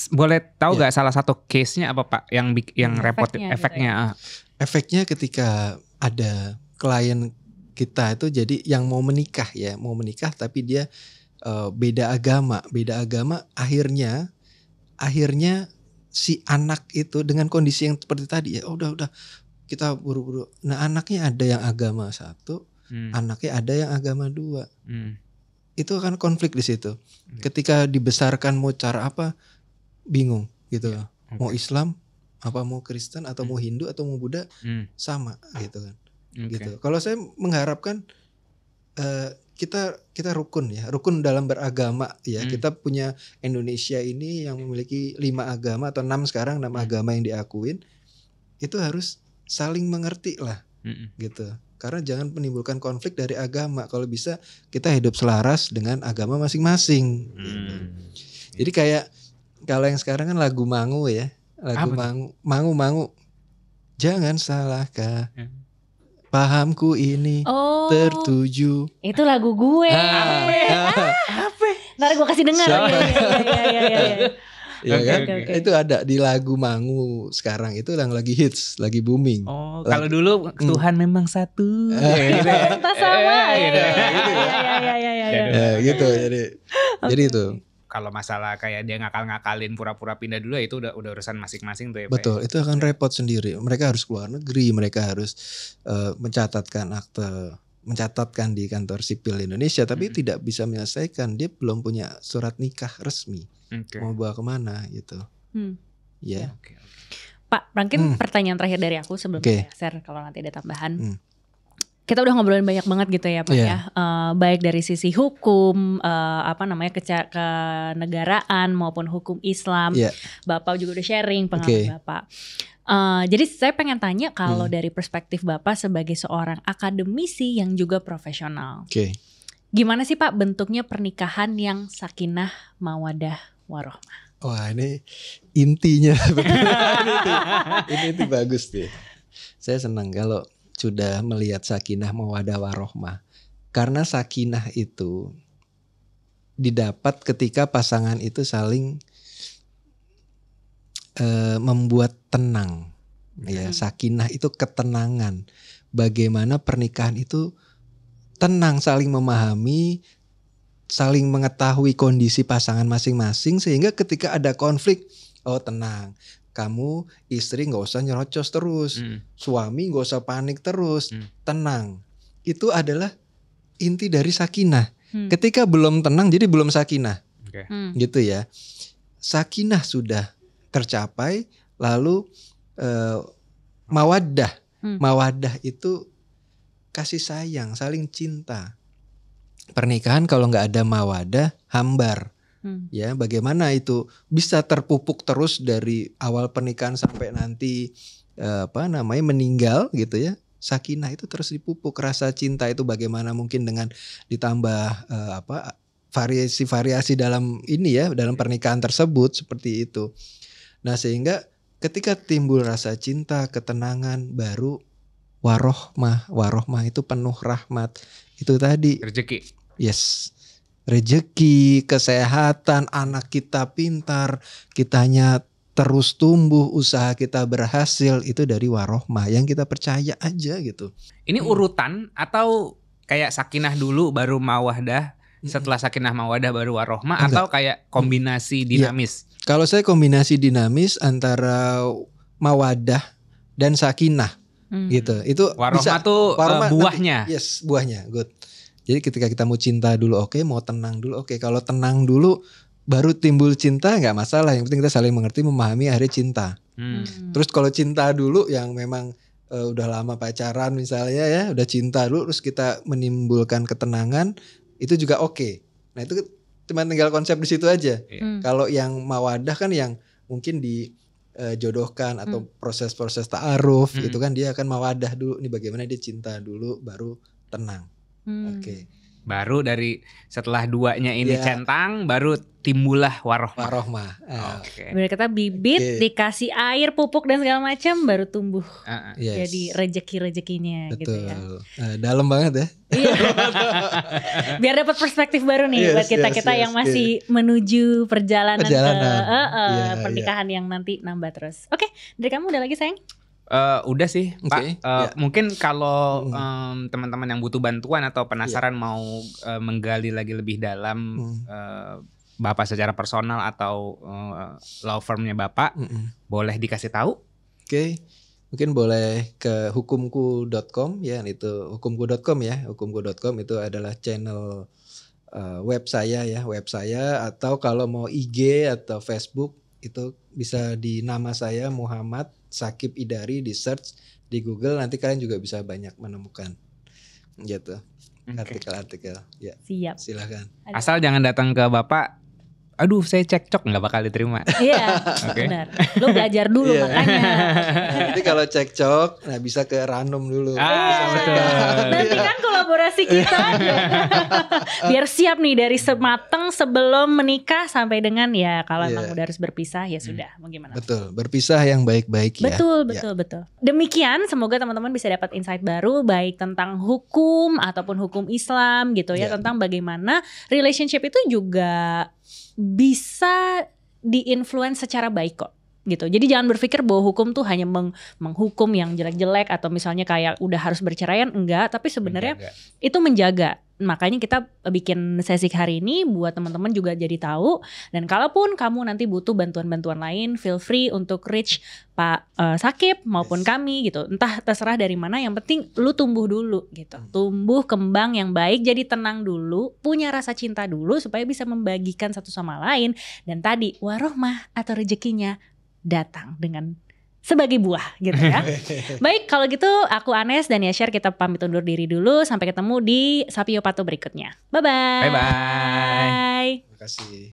Boleh tahu nggak salah satu case-nya apa Pak yang repot efeknya? Efeknya ketika ada klien kita itu jadi yang mau menikah tapi dia beda agama, akhirnya si anak itu dengan kondisi yang seperti tadi ya udah kita buru-buru. Nah anaknya ada yang agama 1, anaknya ada yang agama 2, itu akan konflik di situ. Ketika dibesarkan mau cara apa bingung gitu, mau Islam apa mau Kristen atau mau Hindu atau mau Buddha sama gitu kan. Gitu. Kalau saya mengharapkan kita rukun dalam beragama ya. Kita punya Indonesia ini yang memiliki 5 agama atau 6 sekarang, 6 agama yang diakuin. Itu harus saling mengerti lah gitu. Karena jangan menimbulkan konflik dari agama. Kalau bisa kita hidup selaras dengan agama masing-masing gitu. Jadi kayak kalau yang sekarang kan lagu Mangu ya. Mangu. Jangan salahkah pahamku ini tertuju. Itu lagu gue. Apa? Ntar gue kasih dengar. Okay. Itu ada di lagu Mangu sekarang, itu yang lagi hits, lagi booming. Kalau dulu Tuhan memang satu. Entah sama. Gitu. Jadi itu. Kalau masalah kayak dia ngakal-ngakalin pura-pura pindah dulu ya itu udah urusan masing-masing tuh ya. Betul, itu akan repot sendiri. Mereka harus keluar negeri, mereka harus mencatatkan di kantor sipil Indonesia, tapi tidak bisa menyelesaikan. Dia belum punya surat nikah resmi. Mau bawa kemana gitu. Ya. Pak, mungkin pertanyaan terakhir dari aku sebelum share kalau nanti ada tambahan. Kita udah ngobrolin banyak banget gitu ya Pak ya, baik dari sisi hukum, kenegaraan maupun hukum Islam. Bapak juga udah sharing pengalaman Bapak. Jadi saya pengen tanya kalau dari perspektif Bapak sebagai seorang akademisi yang juga profesional, gimana sih Pak bentuknya pernikahan yang sakinah, mawadah, warohmah? Wah ini intinya ini bagus deh. Saya senang kalau sudah melihat sakinah mawadah warohmah. Karena sakinah itu didapat ketika pasangan itu saling membuat tenang. Ya, sakinah itu ketenangan. Bagaimana pernikahan itu tenang, saling memahami, saling mengetahui kondisi pasangan masing-masing, sehingga ketika ada konflik, tenang. Kamu istri gak usah nyerocos terus, suami gak usah panik terus, tenang. Itu adalah inti dari sakinah. Ketika belum tenang jadi belum sakinah, gitu ya. Sakinah sudah tercapai, lalu mawaddah. Mawaddah itu kasih sayang, saling cinta. Pernikahan kalau gak ada mawaddah, hambar. Ya, bagaimana itu bisa terpupuk terus dari awal pernikahan sampai nanti meninggal gitu ya. Sakinah itu terus dipupuk, rasa cinta itu bagaimana mungkin dengan ditambah variasi-variasi dalam dalam pernikahan tersebut seperti itu. Nah, sehingga ketika timbul rasa cinta, ketenangan, baru warohmah. Warohmah itu penuh rahmat. Itu tadi rezeki. Yes. Rezeki, kesehatan, anak kita pintar, kitanya terus tumbuh, usaha kita berhasil, itu dari warohmah yang kita percaya aja gitu. Ini urutan atau kayak sakinah dulu baru mawaddah, setelah sakinah mawaddah baru warohmah, atau kayak kombinasi dinamis? Ya. Kalau saya kombinasi dinamis antara mawaddah dan sakinah gitu. Itu warohmah tuh buahnya. Nanti, yes, buahnya. Good. Jadi ketika kita mau cinta dulu mau tenang dulu kalau tenang dulu baru timbul cinta nggak masalah, yang penting kita saling mengerti, memahami, akhirnya cinta. Terus kalau cinta dulu yang memang udah lama pacaran misalnya ya, udah cinta dulu terus kita menimbulkan ketenangan, itu juga oke. Nah itu cuma tinggal konsep di situ aja. Kalau yang mawadah kan yang mungkin dijodohkan atau proses-proses ta'aruf itu kan dia akan mawadah dulu, nih bagaimana dia cinta dulu baru tenang. Oke. Baru dari setelah 2-nya ini centang, baru timbullah warohmah. Warohmah. Okay. Berarti kata bibit dikasih air, pupuk dan segala macam baru tumbuh. Jadi rezeki-rezekinya gitu ya. Dalam banget ya. Biar dapat perspektif baru nih buat kita yang masih menuju perjalanan. Ke pernikahan yang nanti nambah terus. Oke, dari kamu udah lagi sayang? Udah sih Pak. Mungkin kalau teman-teman yang butuh bantuan atau penasaran mau menggali lagi lebih dalam Bapak secara personal atau law firmnya Bapak, boleh dikasih tahu? Oke. Mungkin boleh ke hukumku.com ya, itu hukumku.com ya. Hukumku.com itu adalah channel web saya ya, atau kalau mau IG atau Facebook itu bisa di nama saya Muhammad Sakib Idari, di search di Google, nanti kalian juga bisa banyak menemukan gitu artikel-artikel ya. Siap. Silakan. Asal jangan datang ke Bapak, aduh saya cekcok, nggak bakal diterima. Iya, benar. Lo belajar dulu makanya. Nanti kalau cekcok, nah bisa ke Ranum dulu. Betul. Nanti kan kolaborasi kita, biar siap nih dari semateng sebelum menikah sampai dengan ya kalau emang udah harus berpisah ya sudah, mau gimana? Betul, berpisah yang baik-baik ya. Betul. Demikian, semoga teman-teman bisa dapat insight baru baik tentang hukum ataupun hukum Islam gitu ya, tentang bagaimana relationship itu juga bisa di-influence secara baik kok gitu. Jadi jangan berpikir bahwa hukum tuh hanya menghukum yang jelek-jelek atau misalnya kayak udah harus berceraian, enggak, tapi sebenarnya itu menjaga. Makanya kita bikin sesi hari ini buat teman-teman juga jadi tahu, dan kalaupun kamu nanti butuh bantuan-bantuan lain, feel free untuk reach Pak Sakib maupun kami gitu. Entah terserah dari mana, yang penting lu tumbuh dulu gitu. Tumbuh kembang yang baik, jadi tenang dulu, punya rasa cinta dulu supaya bisa membagikan satu sama lain, dan tadi warohmah atau rezekinya datang dengan sebagai buah gitu ya. Baik, kalau gitu aku Anes dan Yashar kita pamit undur diri dulu. Sampai ketemu di Sapio Pato berikutnya. Bye-bye. Bye-bye. Terima kasih.